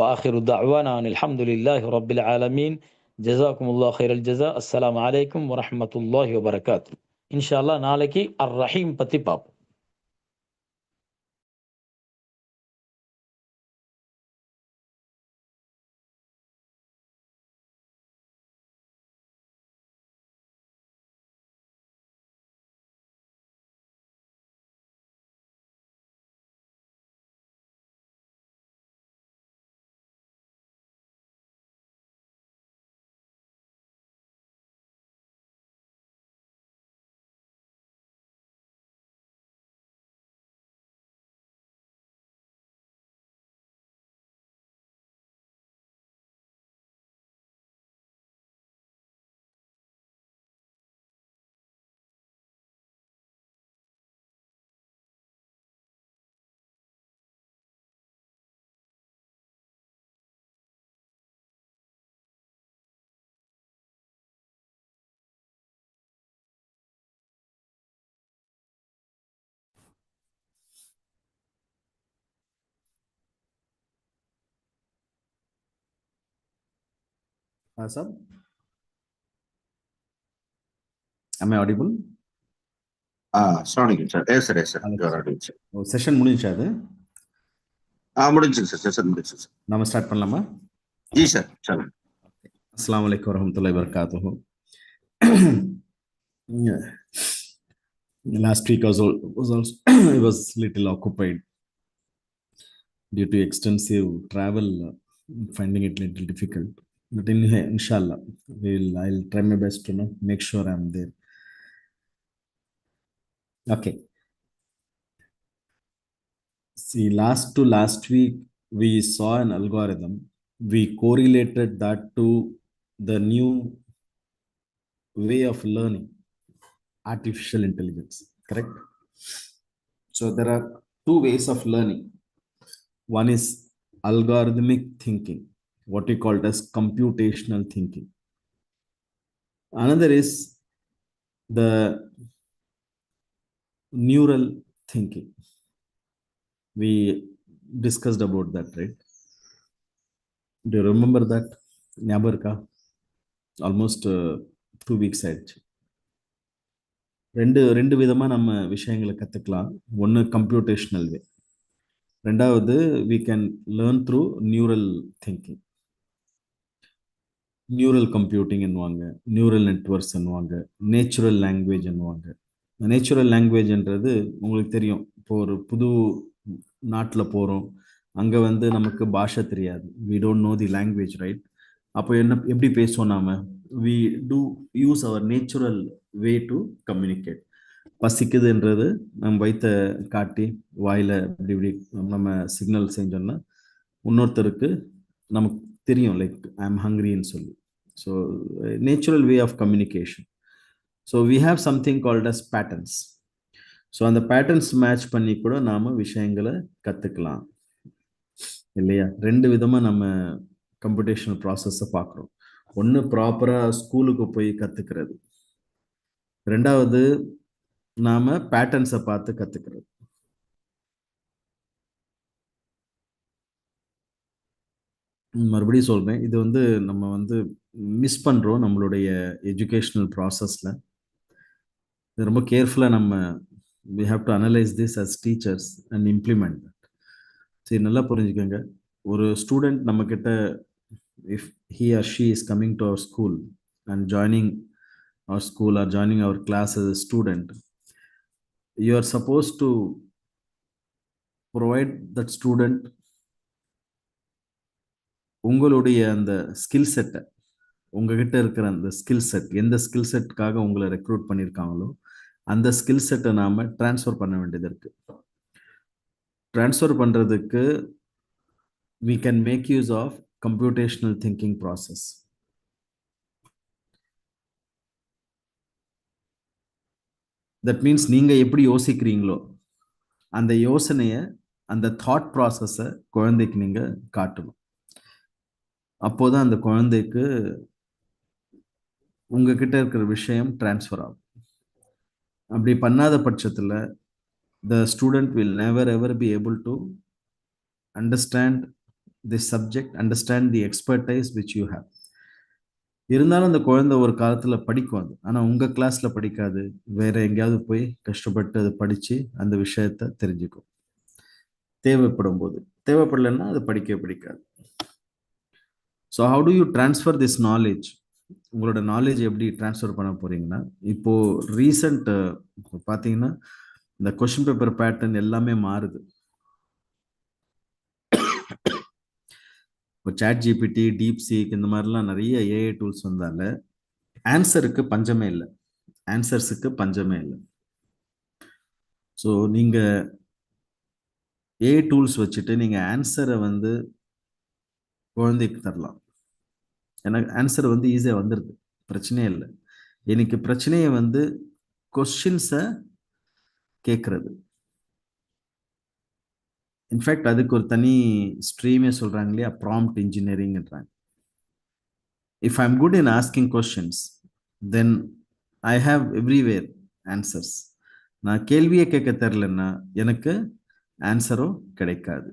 வாஹிரு தஅவானா அல்ஹம்துலில்லாஹி ரப்பில் ஆலமீன். ஜஸாக்குமுல்லாஹ் ஹைரல் ஜஸா. அஸ்ஸலாமு அலைக்கும் வரஹ்மத்துல்லாஹி வபரகாத்துஹு. இன்ஷா அல்லாஹ் நாளைக்கு அர் ரஹீம் பத்தி பார்ப்போம். Sir, am I audible? Sounding, sir. Yes, sir. Yes, sir. You are audible, sir. Session முடிஞ்சா அது? முடிஞ்சு சார். செஷன் முடிஞ்சு சார். நாம ஸ்டார்ட் பண்ணலாமா? G sir. சரி. அஸ்ஸலாமு அலைக்கும் வரஹ்மத்துல்லாஹி வபரகாத்துஹு. Last week was also I was little occupied due to extensive travel, finding it little difficult. But inshallah, I'll try my best to make sure I'm there. Okay. See, last week we saw an algorithm. We correlated that to the new way of learning, artificial intelligence, correct? So there are two ways of learning. One is algorithmic thinking, what we call as computational thinking. Another is the neural thinking. We discussed about that, right? Do you remember that? Nyabarka? Almost 2 weeks ஆயிடுச்சு. ரெண்டு விதமா நம்ம விஷயங்களை கத்துக்கலாம். ஒன்று computational வே, ரெண்டாவது we can learn through neural thinking. Neural computing என்னுவாங்க, neural networks என்னுவாங்க, நேச்சுரல் லாங்குவேஜ் என்னுவாங்க. நேச்சுரல் லாங்குவேஜ்ன்றது உங்களுக்கு தெரியும். இப்போ ஒரு புது நாட்டில் போகிறோம், அங்கே வந்து நமக்கு பாஷை தெரியாது, we don't know the language, right? அப்போ எப்படி பேசுவோம் நாம? we do use our natural way to communicate. பசிக்குதுன்றது நம்ம வயிற்ற காட்டி வாயில இப்படி இப்படி நம்ம சிக்னல் செஞ்சோம்னா இன்னொருத்தருக்கு நமக்கு தெரியும், லைக் ஐ எம் ஹங்க்ரின்னு சொல்லி. So natural way of communication. So we have something called as patterns. So அந்த பேட்டர்ன்ஸ் மேட்ச் பண்ணி கூட நாம விஷயங்களை கற்றுக்கலாம் இல்லையா? ரெண்டு விதமாக நம்ம கம்ப்யூட்டேஷனல் ப்ராசஸை பார்க்குறோம். ஒன்று ப்ராப்பராக ஸ்கூலுக்கு போய் கற்றுக்கிறது, ரெண்டாவது நாம பேட்டர்ன்ஸை பார்த்து கற்றுக்கிறது. மறுபடியும் சொல்றேன், இது வந்து நம்ம வந்து மிஸ் பண்றோம் நம்மளுடைய எஜுகேஷனல் ப்ராசஸ்ல. ரொம்ப கேர்ஃபுல்லா நம்ம we have to analyze this as teachers and implement that. சரி, நல்லா புரிஞ்சுக்கோங்க. ஒரு ஸ்டூடெண்ட் நம்ம கிட்ட, if he or she is coming to our school and joining our school or joining our class as a student, you are supposed to provide that student உங்களுடைய அந்த skill செட்டை, உங்ககிட்ட இருக்கிற அந்த ஸ்கில் செட், எந்த skill செட்டுக்காக உங்களை recruit பண்ணியிருக்காங்களோ அந்த skill செட்டை நாம டிரான்ஸ்ஃபர் பண்ண வேண்டியது இருக்கு. டிரான்ஸ்ஃபர் பண்றதுக்கு we can make use of computational thinking process. That means நீங்க எப்படி யோசிக்கிறீங்களோ அந்த யோசனையை அந்த தாட் ப்ராசஸை குழந்தைக்கு நீங்க காட்டணும். அப்போதான் அந்த குழந்தைக்கு உங்ககிட்ட இருக்கிற விஷயம் டிரான்ஸ்ஃபர் ஆகும். அப்படி பண்ணாத பட்சத்துல the student will never ever be able to understand this subject, understand the expertise which you have. இருந்தாலும் அந்த குழந்தை ஒரு காலத்துல படிக்கும் அது, ஆனா உங்க கிளாஸ்ல படிக்காது, வேற எங்கேயாவது போய் கஷ்டப்பட்டு அதை படிச்சு அந்த விஷயத்த தெரிஞ்சுக்கும் தேவைப்படும் போது. தேவைப்படலைன்னா அது படிக்கவே படிக்காது. So how do you transfer this knowledge? உங்களோட நாலேஜ் எப்படி ட்ரான்ஸ்ஃபர் பண்ண போறீங்கன்னா, இப்போ ரீசன்ட் பார்த்தீங்கன்னா இந்த கொஸ்டின் பேப்பர் பேட்டர்ன் எல்லாமே மாறுது. இப்போ சாட் ஜிபிடி, டீப் சீக் இந்த மாதிரிலாம் நிறைய ஏஐ டூல்ஸ் வந்தால ஆன்சருக்கு பஞ்சமே இல்லை, ஆன்சர்ஸுக்கு பஞ்சமே இல்லை. ஸோ நீங்க ஏஐ டூல்ஸ் வச்சுட்டு நீங்க ஆன்சரை வந்து குழந்தைக்கு தரலாம். எனக்கு ஆன்சர் வந்து ஈஸியாக வந்துடுது, பிரச்சனையே இல்லை. எனக்கு பிரச்சனையை வந்து கொஸ்டின்ஸை கேட்கறது. இன்ஃபேக்ட் அதுக்கு ஒரு தனி ஸ்ட்ரீமே சொல்றாங்க இல்லையா, ப்ராம்ப்ட் இன்ஜினியரிங்ன்றாங்க. If I am good in asking questions then I have everywhere answers. நான் கேள்வியே கேட்க தெரிலன்னா எனக்கு ஆன்சரும் கிடைக்காது.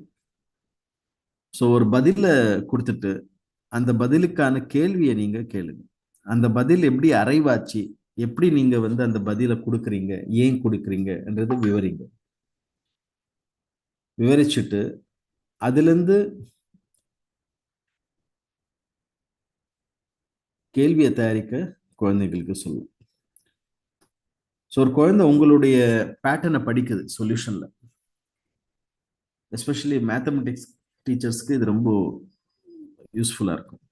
ஸோ ஒரு பதிலை கொடுத்துட்டு அந்த பதிலுக்கான கேள்வியை நீங்க கேளுங்க. அந்த பதில் எப்படி அரைவாச்சு, எப்படி நீங்க வந்து அந்த பதிலை கொடுக்குறீங்க, ஏன் கொடுக்குறீங்கன்றது விவரிங்க. விவரிச்சுட்டு அதுலேருந்து கேள்வியை தயாரிக்க குழந்தைகளுக்கு சொல்லும். ஸோ ஒரு குழந்தை உங்களுடைய பேட்டர்னை படிக்குது சொல்யூஷன்ல, எஸ்பெஷலி மேத்தமெட்டிக்ஸ் டீச்சர்ஸ்க்கு இது ரொம்ப யூஸ்ஃபுல்லா இருக்கும்.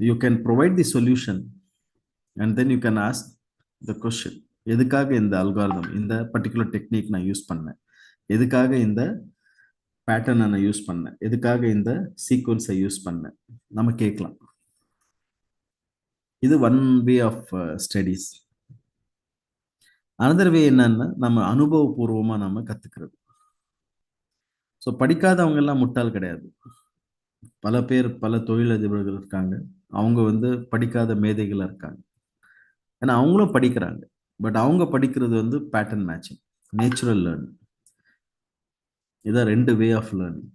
You can provide the solution and then you can ask the question. எதுக்காக இந்த அல்காரிதம், இந்த பர்டிகுலர் டெக்னிக் நான் யூஸ் பண்ணேன், எதுக்காக இந்த பேட்டர்னை நான் யூஸ் பண்ணேன், எதுக்காக இந்த சீக்வன்ஸை யூஸ் பண்ணேன், நம்ம கேட்கலாம். இது one way of studies. Another way என்னன்னா நம்ம அனுபவபூர்வமா நம்ம கத்துக்கிறது. ஸோ படிக்காதவங்க எல்லாம் முட்டாள் கிடையாது. பல பேர் பல தொழிலதிபர்கள் இருக்காங்க, அவங்க வந்து படிக்காத மேதைகளா இருக்காங்க. ஏன்னா அவங்களும் படிக்கிறாங்க, பட் அவங்க படிக்கிறது வந்து பேட்டர்ன் மேட்சிங், நேச்சுரல் லேர்னிங். இதான் ரெண்டு way of learning.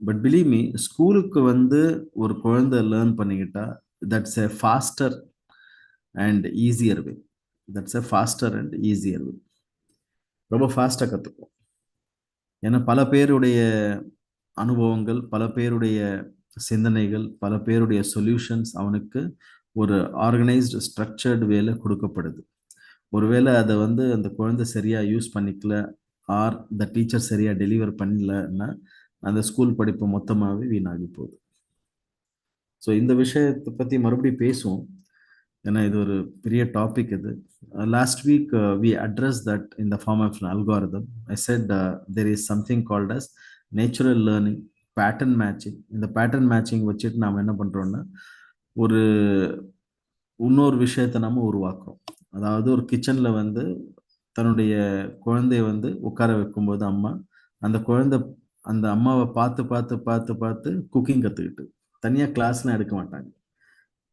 But believe me, ஸ்கூலுக்கு வந்து ஒரு குழந்தை லேர்ன் பண்ணிக்கிட்டா that's a faster and easier way. That's a faster and easier way. ரொம்ப ஃபாஸ்ட்டாக கற்றுக்கும். ஏன்னா பல பேருடைய அனுபவங்கள், பல பேருடைய சிந்தனைகள், பல பேருடைய சொல்யூஷன்ஸ் அவனுக்கு ஒரு ஆர்கனைஸ்டு ஸ்ட்ரக்சர்டு வேல கொடுக்கப்படுது. ஒருவேளை அதை வந்து அந்த குழந்தை சரியா யூஸ் பண்ணிக்கல, ஆர் த டீச்சர் சரியா டெலிவர் பண்ணலன்னா அந்த ஸ்கூல் படிப்பு மொத்தமாகவே வீணாகி போகுது. ஸோ இந்த விஷயத்தை பற்றி மறுபடியும் பேசுவோம், ஏன்னா இது ஒரு பெரிய டாபிக். இது last week we address that in the form of algorithm. I said there is something called as natural learning, pattern matching. இந்த பேட்டர்ன் மேட்சிங் வச்சுட்டு நாம் என்ன பண்ணுறோம்னா ஒரு இன்னொரு விஷயத்தை நம்ம உருவாக்குறோம். அதாவது ஒரு கிச்சனில் வந்து தன்னுடைய குழந்தைய வந்து உட்கார வைக்கும்போது அம்மா, அந்த குழந்தை அந்த அம்மாவை பார்த்து பார்த்து பார்த்து பார்த்து குக்கிங் கற்றுக்கிட்டு, தனியாக கிளாஸ்லாம் எடுக்க மாட்டாங்க,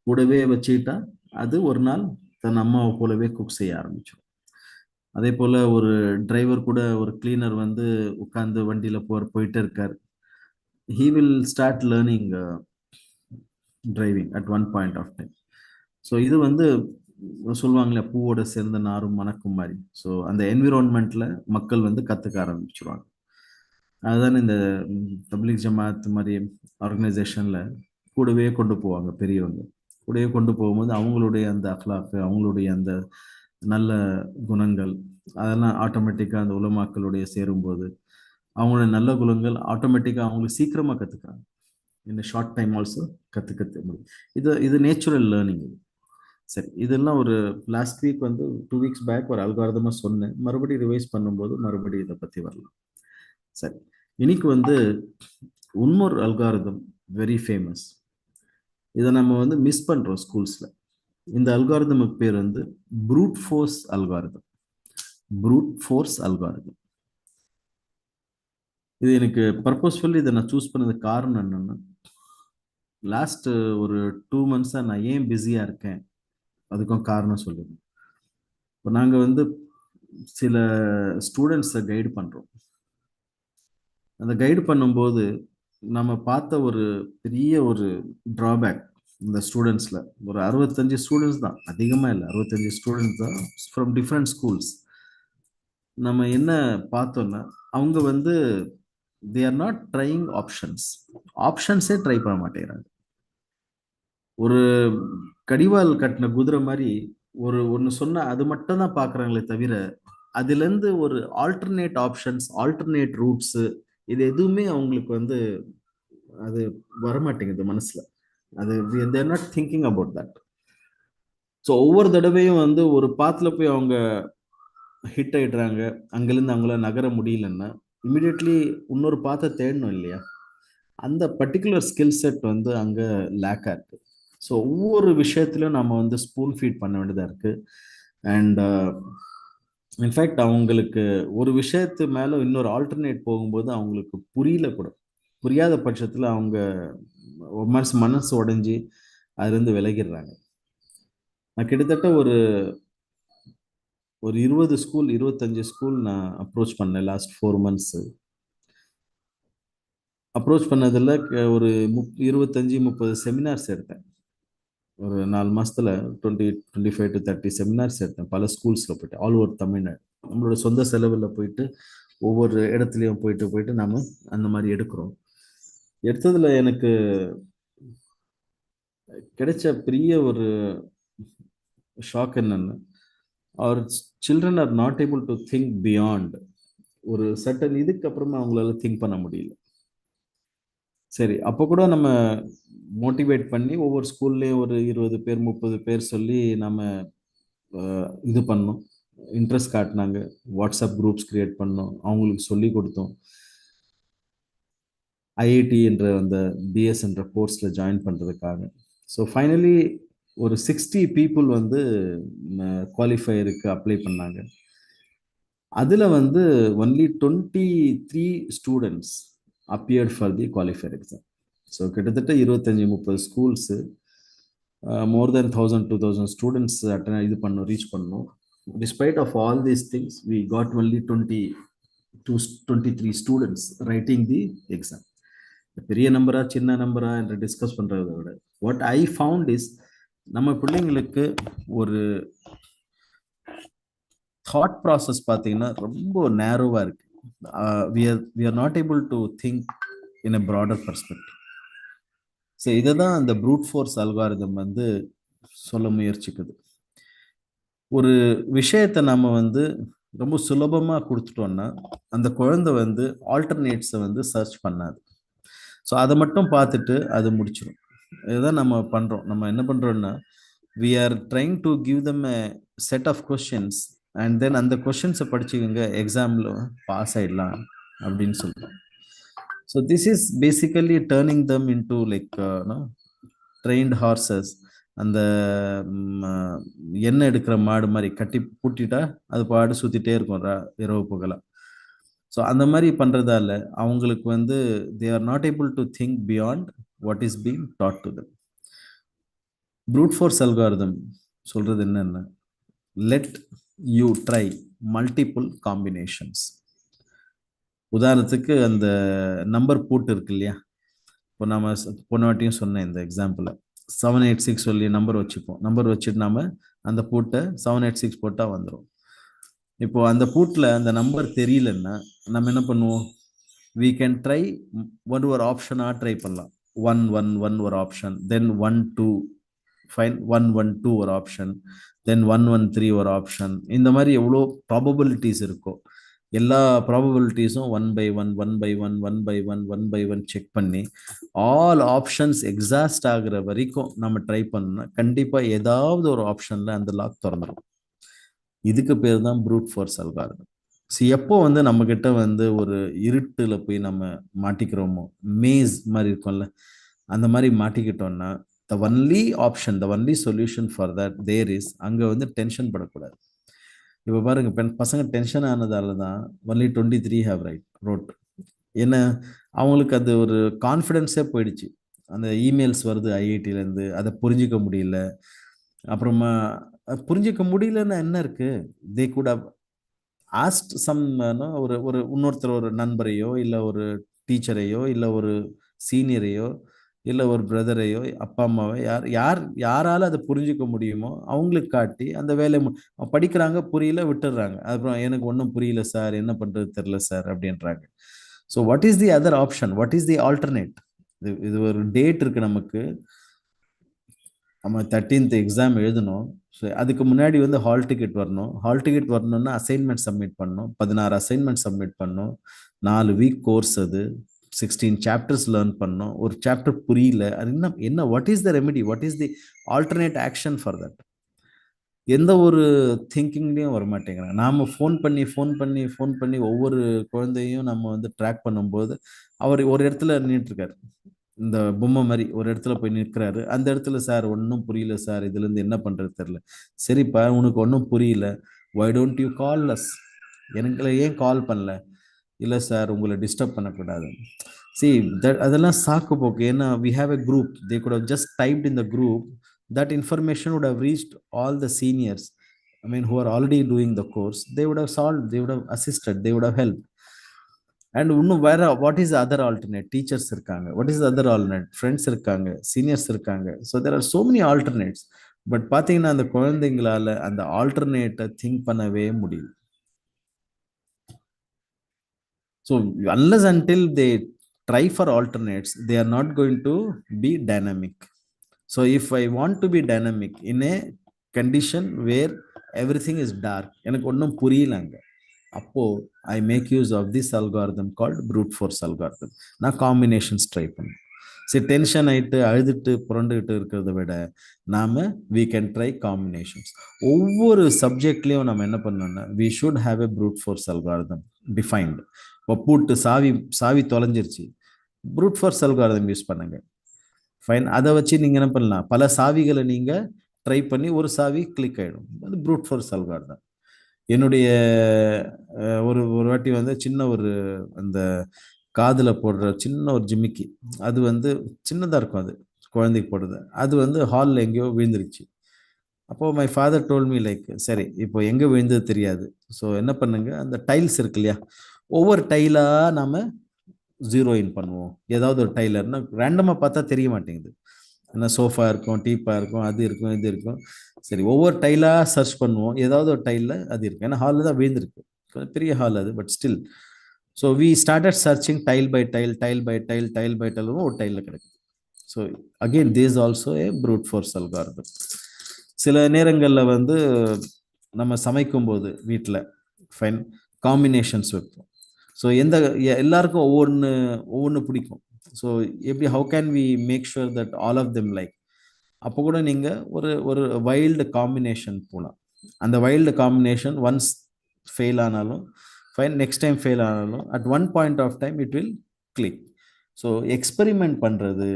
கூடவே வச்சுக்கிட்டா அது ஒரு நாள் தன் அம்மாவை போலவே குக் செய்ய ஆரம்பிச்சோம். அதே போல் ஒரு டிரைவர் கூட, ஒரு கிளீனர் வந்து உட்காந்து வண்டியில் போயிட்டே இருக்கார், he will start learning driving at one point of time. So இது வந்து சொல்லுவாங்களே பூவோட சேர்ந்த நாரும் மணக்கும் மாதிரி. ஸோ அந்த என்விரான்மெண்ட்ல மக்கள் வந்து கற்றுக்க ஆரம்பிச்சிருவாங்க. அதுதான் இந்த தப்லீக் ஜமாத் மாதிரி ஆர்கனைசேஷன்ல கூடவே கொண்டு போவாங்க பெரியவங்க. கூடவே கொண்டு போகும்போது அவங்களுடைய அந்த அக்லாக்கு, அவங்களுடைய அந்த நல்ல குணங்கள் அதெல்லாம் ஆட்டோமேட்டிக்காக அந்த உலமாக்களுடைய சேரும்போது அவங்களுடைய நல்ல குணங்கள் ஆட்டோமேட்டிக்காக அவங்களுக்கு சீக்கிரமாக கற்றுக்கிறாங்க. இந்த ஷார்ட் டைம் ஆல்சோ கற்றுக்க முடியும். இது நேச்சுரல் லேர்னிங். சரி, இதெல்லாம் ஒரு லாஸ்ட் வீக் வந்து 2 weeks பேக் ஒரு அல்காரிதமாக சொன்னேன். மறுபடியும் ரிவைஸ் பண்ணும்போது மறுபடியும் இதை பற்றி வரலாம். சரி, இன்னைக்கு வந்து இன்னொரு அல்காரிதம் வெரி ஃபேமஸ். இதை நம்ம வந்து மிஸ் பண்ணுறோம் ஸ்கூல்ஸில். இந்த அல்காரிதமுக்கு பேர் வந்து fruit force algorithm. Fruit force algorithm. இது எனக்கு பர்பஸ்ஃபுல்லி இதை நான் சூஸ் பண்ணது காரணம் என்னன்னா, லாஸ்ட் ஒரு 2 months நான் ஏன் பிஸியா இருக்கேன் அதுக்கும் காரணம் சொல்லுவேன். இப்போ நாங்கள் வந்து சில ஸ்டூடெண்ட்ஸை கைடு பண்ணுறோம். அந்த கைடு பண்ணும்போது நம்ம பார்த்த ஒரு பெரிய ஒரு ட்ராபேக் இந்த ஸ்டூடெண்ட்ஸில், ஒரு 65 ஸ்டூடெண்ட்ஸ் தான், அதிகமாக இல்லை, 65 ஸ்டூடெண்ட்ஸ் தான் ஃப்ரம் டிஃப்ரெண்ட் ஸ்கூல்ஸ். நம்ம என்ன பார்த்தோம்னா, அவங்க வந்து தே ஆர் நாட் ட்ரைங் ஆப்ஷன்ஸே ட்ரை பண்ண மாட்டேங்கிறாங்க. ஒரு கடிவால் கட்டின குதிரை மாதிரி ஒரு ஒன்று சொன்னா அது மட்டும் தான் பார்க்குறாங்களே தவிர, அதுலேருந்து ஒரு ஆல்டர்னேட் ரூட்ஸு இது எதுவுமே அவங்களுக்கு வந்து அது வரமாட்டேங்குது மனசுல. அது தேர் not thinking about that. So ஒவ்வொரு தடவையும் வந்து ஒரு பாத்துல போய் அவங்க ஹிட் ஆயிடுறாங்க, அங்கிருந்து அவங்கள நகர முடியலன்னா இமிடியட்லி இன்னொரு பாத்தை தேடணும் இல்லையா? அந்த பர்டிகுலர் ஸ்கில் செட் வந்து அங்க லேக்கா இருக்கு. ஸோ ஒவ்வொரு விஷயத்திலும் நம்ம வந்து ஸ்பூன் ஃபீட் பண்ண வேண்டியதா இருக்கு. அண்ட் இன்ஃபேக்ட் அவங்களுக்கு ஒரு விஷயத்து மேல இன்னொரு ஆல்டர்னேட் போகும்போது அவங்களுக்கு புரியல கூட. புரியாத பட்சத்துல அவங்க மனசு உடைஞ்சி அதுலேருந்து விலகிடுறாங்க. நான் கிட்டத்தட்ட ஒரு 20 ஸ்கூல் 25 ஸ்கூல் நான் அப்ரோச் பண்ணேன் லாஸ்ட் 4 months. அப்ரோச் பண்ணதில் ஒரு 25-30 செமினார்ஸ் எடுத்தேன். ஒரு 4 மாசத்துல 25 to 30 செமினார்ஸ் எடுத்தேன். பல ஸ்கூல்ஸ்ல போயிட்டு ஆல் ஓவர் தமிழ்நாடு நம்மளோட சொந்த செலவில் போயிட்டு ஒவ்வொரு இடத்துலையும் போயிட்டு நாம அந்த மாதிரி எடுக்கிறோம். எடுத்ததுல எனக்கு கிடைச்ச பெரிய ஒரு ஷாக் என்னன்னா, our children are not able to think beyond. ஒரு சட்டன் இதுக்கு அப்புறமா அவங்களால திங்க் பண்ண முடியல. சரி, அப்போ கூட நம்ம மோட்டிவேட் பண்ணி ஒவ்வொரு ஸ்கூல்லையும் ஒரு 20 பேர் 30 பேர் சொல்லி நம்ம இது பண்ணோம். இன்ட்ரெஸ்ட் காட்டினாங்க, வாட்ஸ்அப் குரூப்ஸ் கிரியேட் பண்ணோம், அவங்களுக்கு சொல்லி கொடுத்தோம். ஐஐடி என்ற அந்த பிஎஸ் என்ற கோர்ஸில் ஜாயின் பண்ணுறதுக்காக. ஸோ ஃபைனலி ஒரு 60 பீப்புள் வந்து குவாலிஃபையருக்கு அப்ளை பண்ணாங்க. அதில் வந்து only 23 students appeared for the qualifier exam. So கிட்டத்தட்ட 25-30 ஸ்கூல்ஸு மோர் தென் 1000-2000 ஸ்டூடெண்ட்ஸ் இது பண்ணோம், ரீச் பண்ணோம். Despite of all these things we got only 23 students writing the exam. பெரிய நம்பரா சின்ன நம்பரா என்று டிஸ்கஸ் பண்றதை விட வாட் ஐ ஃபவுண்ட் இஸ், நம்ம பிள்ளைங்களுக்கு ஒரு தாட் ப்ராசஸ் பார்த்தீங்கன்னா ரொம்ப நேரோவா இருக்கு. we are not able to think in a broader perspective. So இதை தான் அந்த ப்ரூட் ஃபோர்ஸ் அல்காரிதம் வந்து சொல்ல முயற்சிக்குது. ஒரு விஷயத்தை நம்ம வந்து ரொம்ப சுலபமாக கொடுத்துட்டோம்னா அந்த குழந்தை வந்து ஆல்டர்னேட்ஸை வந்து சர்ச் பண்ணாது. ஸோ அதை மட்டும் பார்த்துட்டு அது முடிச்சிடும். இதுதான் நம்ம பண்ணுறோம். நம்ம என்ன பண்ணுறோம்னா, we are trying to give them a set of questions and then அந்த கொஷின்ஸை படிச்சுக்கோங்க, எக்ஸாமில் பாஸ் ஆகிடலாம் அப்படின்னு சொல்கிறோம். So this is basically turning them into like trained horses. அந்த எண்ணெய் எடுக்கிற மாடு மாதிரி கட்டி பூட்டிட்டா அது பாடு சுற்றிட்டே இருக்கும் இரவு பகலாக. ஸோ அந்த மாதிரி பண்ணுறதால அவங்களுக்கு வந்து they are not able to think beyond what is being dot to them. Fruit force algorithm சொல்கிறது என்னென்ன, let you try multiple combinations. உதாரணத்துக்கு அந்த நம்பர் பூட்டு இருக்கு இல்லையா, இப்போ நம்ம போன வாட்டியும் சொன்னேன் இந்த எக்ஸாம்பிளை, 786 சொல்லி நம்பர் வச்சுப்போம். நம்பர் வச்சுட்டு நாம அந்த பூட்டை 786 போட்டால் வந்துடும். இப்போ அந்த பூட்டில் அந்த நம்பர் தெரியலன்னா நம்ம என்ன பண்ணுவோம், we can try ஒரு ஆப்ஷனாக ட்ரை பண்ணலாம். 111 ஒரு ஆப்ஷன், தென் 12 ஃபைன் 112 ஒரு ஆப்ஷன், தென் 113 ஒரு ஆப்ஷன். இந்த மாதிரி எவ்வளோ ப்ராபபிலிட்டிஸ் இருக்கோ எல்லா ப்ராபபிலிட்டிஸும் 1 by 1 1 by 1 1 by 1 1 by 1 check பண்ணி ஆல் ஆப்ஷன்ஸ் எக்ஸாஸ்ட் ஆகுற வரைக்கும் நம்ம ட்ரை பண்ணோம்னா கண்டிப்பாக ஏதாவது ஒரு ஆப்ஷனில் அந்த லாக் திறந்துடும். இதுக்கு பேர் தான் ப்ரூட் ஃபோர்ஸ் அல்காரிதம். ஸோ எப்போ வந்து நம்மக்கிட்ட வந்து ஒரு இருட்டில் போய் நம்ம மாட்டிக்கிறோமோ, மேஸ் மாதிரி இருக்கும்ல, அந்த மாதிரி மாட்டிக்கிட்டோம்னா the only option, the only solution for that there is, அங்கே வந்து டென்ஷன் படக்கூடாது. இப்போ பாருங்க, பசங்க டென்ஷன் ஆனதால தான் ஒன்லி 23 ஹேவ் ரோட். ஏன்னா அவங்களுக்கு அது ஒரு கான்ஃபிடென்ஸே போயிடுச்சு. அந்த இமெயில்ஸ் வருது ஐஐடியிலேருந்து, அதை புரிஞ்சிக்க முடியல. அப்புறமா புரிஞ்சிக்க முடியலன்னா என்ன இருக்கு? They could have asked some ஒரு ஒரு இன்னொருத்தர், ஒரு நண்பரையோ இல்லை ஒரு டீச்சரையோ இல்லை ஒரு சீனியரையோ இல்லை ஒரு பிரதரையோ அப்பா அம்மாவை யாரால அதை புரிஞ்சிக்க முடியுமோ அவங்களுக்கு காட்டி அந்த வேலையை படிக்கிறாங்க, புரியல விட்டுடுறாங்க. அப்புறம் எனக்கு ஒன்றும் புரியல சார், என்ன பண்றது தெரியல சார் அப்படின்றாங்க. So what is the other option, what is the alternate? இது ஒரு டேட் இருக்கு நமக்கு, நம்ம 13th எக்ஸாம் எழுதணும். ஸோ அதுக்கு முன்னாடி வந்து ஹால் டிக்கெட் வரணும். ஹால் டிக்கெட் வரணும்னா அசைன்மெண்ட் சப்மிட் பண்ணணும். 16 அசைன்மெண்ட் சப்மிட் பண்ணணும். 4 வீக் கோர்ஸ், அது 16 சாப்டர்ஸ் லேர்ன் பண்ணணும். ஒரு சாப்டர் புரியல, அது என்ன what is the remedy, what is the alternate action for that? எந்த ஒரு திங்கிங்லேயும் வர மாட்டேங்கிறாங்க. நாம் ஃபோன் பண்ணி ஒவ்வொரு குழந்தையும் நம்ம வந்து ட்ராக் பண்ணும்போது, அவர் ஒரு இடத்துல நின்றுட்டுருக்காரு, இந்த பொம்மை மாதிரி ஒரு இடத்துல போய் நிற்கிறாரு. அந்த இடத்துல சார் ஒன்றும் புரியல சார், இதுலேருந்து என்ன பண்ணுறது தெரில. சரிப்பா, உனக்கு ஒன்றும் புரியல, why don't you call us? எனக்கு ஏன் கால் பண்ணல? இல்லை சார், உங்களை டிஸ்டர்ப் பண்ணக்கூடாது. சி அதெல்லாம் சாக்கு போக்கு. ஏன்னா we have a group, they could have just typed in the group, that information would have reached all the seniors, I mean, who are already doing the course. They would have solved, they would have assisted, they would have helped. And இன்னும் வேற what is the other alternate? Teachers இருக்காங்க, what is the other alternate? Friends இருக்காங்க, seniors இருக்காங்க. So there are so many alternates. But பார்த்தீங்கன்னா அந்த குழந்தைங்களால அந்த ஆல்டர்னேட்டை think பண்ணவே முடியல. So unless until they try for alternates, they are not going to be dynamic. So if I want to be dynamic in a condition where everything is dark, எனக்கு ஒன்றும் புரியலங்க, அப்போ I make use of this algorithm called brute force algorithm. நான் combinations try பண்ணேன். சரி, tension ஆகிட்டு அழுதுட்டு புரண்டுகிட்டு இருக்கிறத விட நாம் we can try combinations. ஒவ்வொரு சப்ஜெக்ட்லேயும் நம்ம என்ன பண்ணோம்னா we should have a brute force algorithm defined. இப்போ பூட்டு சாவி தொலைஞ்சிருச்சு, brute force algorithm யூஸ் பண்ணுங்க, ஃபைன். அதை வச்சு நீங்கள் என்ன பண்ணலாம், பல சாவிகளை நீங்கள் ட்ரை பண்ணி ஒரு சாவி கிளிக் ஆகிடும். அது ப்ரூட் ஃபோர்ஸ் அல்காரிதம். என்னுடைய ஒரு வாட்டி வந்து சின்ன ஒரு அந்த காதில் போடுற சின்ன ஒரு ஜிமிக்கி, அது வந்து சின்னதாக இருக்கும், அது குழந்தைக்கு போடுறது, அது வந்து ஹாலில் எங்கேயோ விழுந்துருச்சு. அப்போது my father told me like, சரி இப்போ எங்கே விழுந்தது தெரியாது, ஸோ என்ன பண்ணுங்க, அந்த டைல்ஸ் இருக்கு இல்லையா, ஒவ்வொரு டைலாக நாம் ஜீரோ இன் பண்ணுவோம். ஏதாவது ஒரு டைலர்னா ரேண்டமாக பார்த்தா தெரிய மாட்டேங்குது, ஏன்னா சோஃபா இருக்கும், டீப்பா இருக்கும், அது இருக்கும், இது இருக்கும். சரி, ஒவ்வொரு டைலாக சர்ச் பண்ணுவோம், ஏதாவது ஒரு டைலில் அது இருக்கும், ஏன்னா ஹாலில் தான் விழுந்திருக்கு, பெரிய ஹால் அது, but still. So we started searching tile by tile, ஒரு டைலில் கிடைக்குது. So again this also a brute force algorithm. சில நேரங்களில் வந்து நம்ம சமைக்கும் போது வீட்டில் ஃபைன் காம்பினேஷன்ஸ் வைப்போம். ஸோ எல்லாருக்கும் ஒவ்வொன்று பிடிக்கும். ஸோ எப்படி how can we make sure that all of them like? அப்போ கூட நீங்கள் ஒரு வைல்டு காம்பினேஷன் போகலாம். அந்த வைல்டு காம்பினேஷன் ஒன்ஸ் ஃபெயில் ஆனாலும் ஃபைன், நெக்ஸ்ட் டைம் ஃபெயில் ஆனாலும் at one point of time it will click. So experiment பண்ணுறது,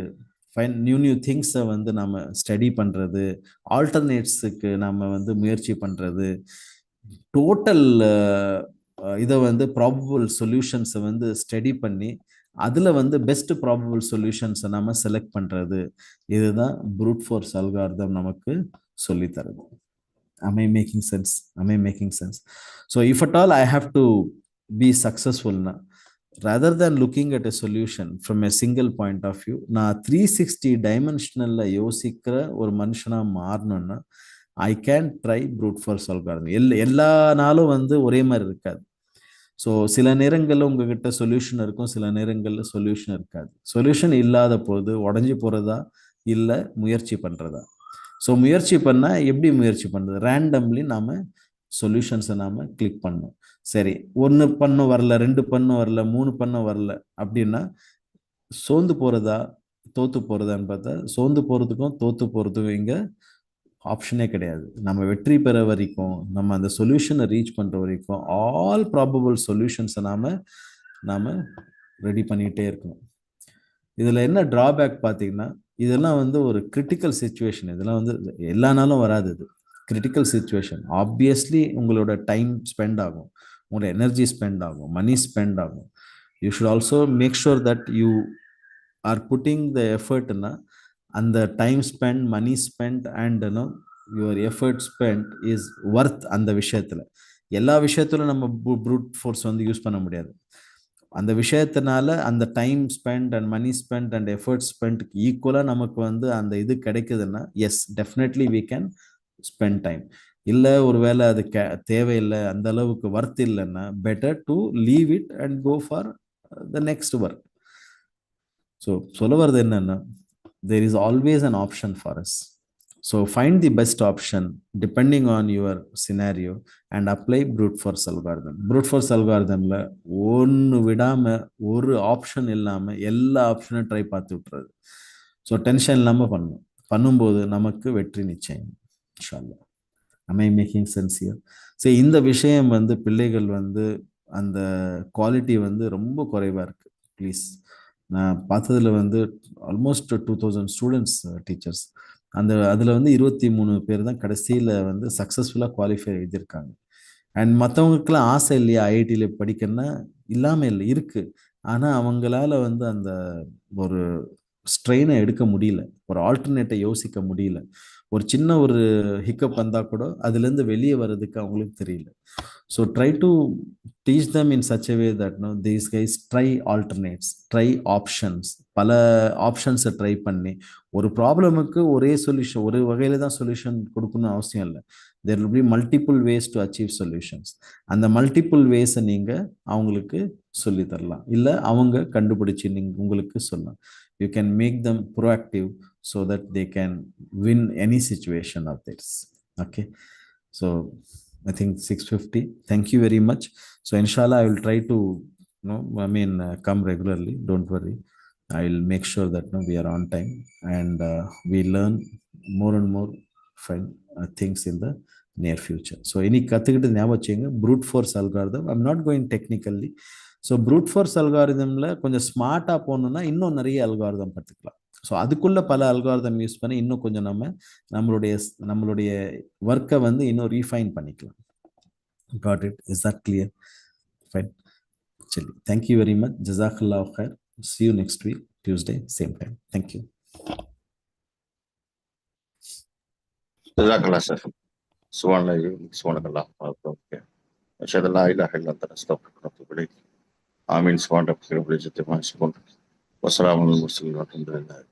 ஃபைன், நியூ திங்ஸை வந்து நம்ம ஸ்டடி பண்ணுறது, ஆல்டர்னேட்ஸுக்கு நம்ம வந்து முயற்சி பண்ணுறது, டோட்டல் இதை வந்து ப்ராபபிள் சொல்யூஷன்ஸை வந்து ஸ்டடி பண்ணி அதில் வந்து பெஸ்ட் ப்ராபபிள் சொல்யூஷன்ஸை நம்ம செலக்ட் பண்ணுறது, இதுதான் ப்ரூட் ஃபோர்ஸ் அல்காரிதம் நமக்கு சொல்லித்தருது. Am I making sense? So if at all I have to be successful na, rather than looking at a solution from a single point of view, நான் 360 dimensional யோசிக்கிற ஒரு மனுஷனா மாறணும்னா I can try brute force algorithm. எல்லா நாளும் வந்து ஒரே மாதிரி இருக்காது. ஸோ சில நேரங்களில் உங்ககிட்ட சொல்யூஷன் இருக்கும், சில நேரங்களில் சொல்யூஷன் இருக்காது. சொல்யூஷன் இல்லாத போது உடஞ்சி போகிறதா இல்லை முயற்சி பண்ணுறதா? ஸோ முயற்சி பண்ணால் எப்படி முயற்சி பண்ணுறது? ரேண்டம்லி நாம் சொல்யூஷன்ஸை நாம் கிளிக் பண்ணணும். சரி, 1 பண்ண வரல, 2 பண்ண வரல, 3 பண்ண வரல அப்படின்னா சோர்ந்து போகிறதா தோற்று போகிறதான்னு பார்த்தா சோர்ந்து போகிறதுக்கும் தோற்று போகிறதுக்கும் இங்கே ஆப்ஷனே கிடையாது. நம்ம வெற்றி பெற வரைக்கும், நம்ம அந்த சொல்யூஷனை ரீச் பண்ணுற வரைக்கும் ஆல் ப்ராபபிள் சொல்யூஷன்ஸை நாம் ரெடி பண்ணிகிட்டே இருக்கணும். இதில் என்ன ட்ராபேக் பார்த்தீங்கன்னா, இதெல்லாம் வந்து ஒரு கிரிட்டிக்கல் சுச்சுவேஷன். இதெல்லாம் வந்து எல்லா நாளும் வராது. இது கிரிட்டிக்கல் சுச்சுவேஷன். ஆப்வியஸ்லி உங்களோட டைம் ஸ்பெண்ட் ஆகும், உங்களோட எனர்ஜி ஸ்பெண்ட் ஆகும், மணி ஸ்பெண்ட் ஆகும். You should also make sure that you are putting the effort in and the time spent, money spent, and your effort spent is worth அந்த விஷயத்துல. எல்லா விஷயத்திலும் நம்ம ப்ரூட் ஃபோர்ஸ் வந்து யூஸ் பண்ண முடியாது. அந்த விஷயத்தினால அந்த time spend and money spend and effort spend ஈக்குவலா நமக்கு வந்து அந்த இது கிடைக்குதுன்னா yes definitely we can spend time. இல்லை ஒருவேளை அது தேவையில்லை, அந்த அளவுக்கு ஒர்த் இல்லைன்னா better to leave it and go for the next work. ஸோ சொல்ல வர்றது என்னன்னா, there is always an option for us. So find the best option depending on your scenario and apply brute force algorithm. Brute force algorithmல ஒன்று விடாம ஒரு option இல்லாம எல்லா ஆப்ஷனும் ட்ரை பார்த்து விட்டுறது. ஸோ டென்ஷன் இல்லாமல் பண்ணும்போது நமக்கு வெற்றி நிச்சயம். இன்ஷா அல்லாஹ். Am I making sense here? So இந்த விஷயம் வந்து பிள்ளைகள் வந்து அந்த குவாலிட்டி வந்து ரொம்ப குறைவாக இருக்கு. ப்ளீஸ், நான் பார்த்ததுல வந்து ஆல்மோஸ்ட் 2000 ஸ்டூடெண்ட்ஸ் டீச்சர்ஸ், அதில் வந்து 23 பேர் தான் கடைசியில் வந்து சக்ஸஸ்ஃபுல்லாக குவாலிஃபை எழுதியிருக்காங்க. அண்ட் மற்றவங்களுக்குலாம் ஆசை இல்லையா ஐஐடியில் படிக்கணும்னா? இல்லாமல் இல்லை, இருக்குது. ஆனால் அவங்களால வந்து அந்த ஒரு ஸ்ட்ரெயினை எடுக்க முடியல, ஒரு ஆல்டர்னேட்டை யோசிக்க முடியல. ஒரு சின்ன ஒரு ஹிக்கப் வந்தால் கூட அதுலேருந்து வெளியே வர்றதுக்கு அவங்களுக்கு தெரியல. So try to teach them in such a way that these guys try alternates, try options. பல ஆப்ஷன்ஸை ட்ரை பண்ணி ஒரு ப்ராப்ளமுக்கு ஒரே சொல்யூஷன், ஒரு வகையில் தான் சொல்யூஷன் கொடுக்கணும்னு அவசியம் இல்லை. there will be multiple ways to achieve solutions. அந்த மல்டிபிள் வேஸை நீங்கள் அவங்களுக்கு சொல்லி தரலாம், இல்லை அவங்க கண்டுபிடிச்சி உங்களுக்கு சொல்லலாம். You can make them proactive so that they can win any situation of this. Okay, so I think 6:50. Thank you very much. So inshallah I will try to come regularly, don't worry. I will make sure that we are on time and we learn more and more fine things in the near future. So any கத்துக்கிட்டு ஞாபகம் வச்சுங்க, brute force algorithm. I'm not going technically. So brute force அல்காரிதமில் கொஞ்சம் ஸ்மார்ட்டாக போகணுன்னா இன்னும் நிறைய algorithm கற்றுக்கலாம். ஸோ அதுக்குள்ளே பல அல்காரிதம் யூஸ் பண்ணி இன்னும் கொஞ்சம் நம்மளுடைய ஒர்க்கை வந்து இன்னும் ரீஃபைன் பண்ணிக்கலாம். Got it? Is that clear? Fine. சரி, தேங்க்யூ வெரி மச். ஜஸாக்கல்லாஹு ஹைர். See you next week, Tuesday, same time. Thank you. ஜஸாக்கல்லாஹ் சார். சுப்ஹானல்லாஹ். ஓகே. அஷ்ஹது அல்லா இலாஹா இல்லல்லாஹ் அஸ்தக்ஃபிருக்க வ அத்தூபு இலைக். ஆமீன். சுப்ஹான ரப்பிக ரப்பில் இஸ்ஸத்தி அம்மா யசிஃபூன். வஸ்ஸலாமு அலல் முர்ஸலீன் வல்ஹம்துலில்லாஹ்.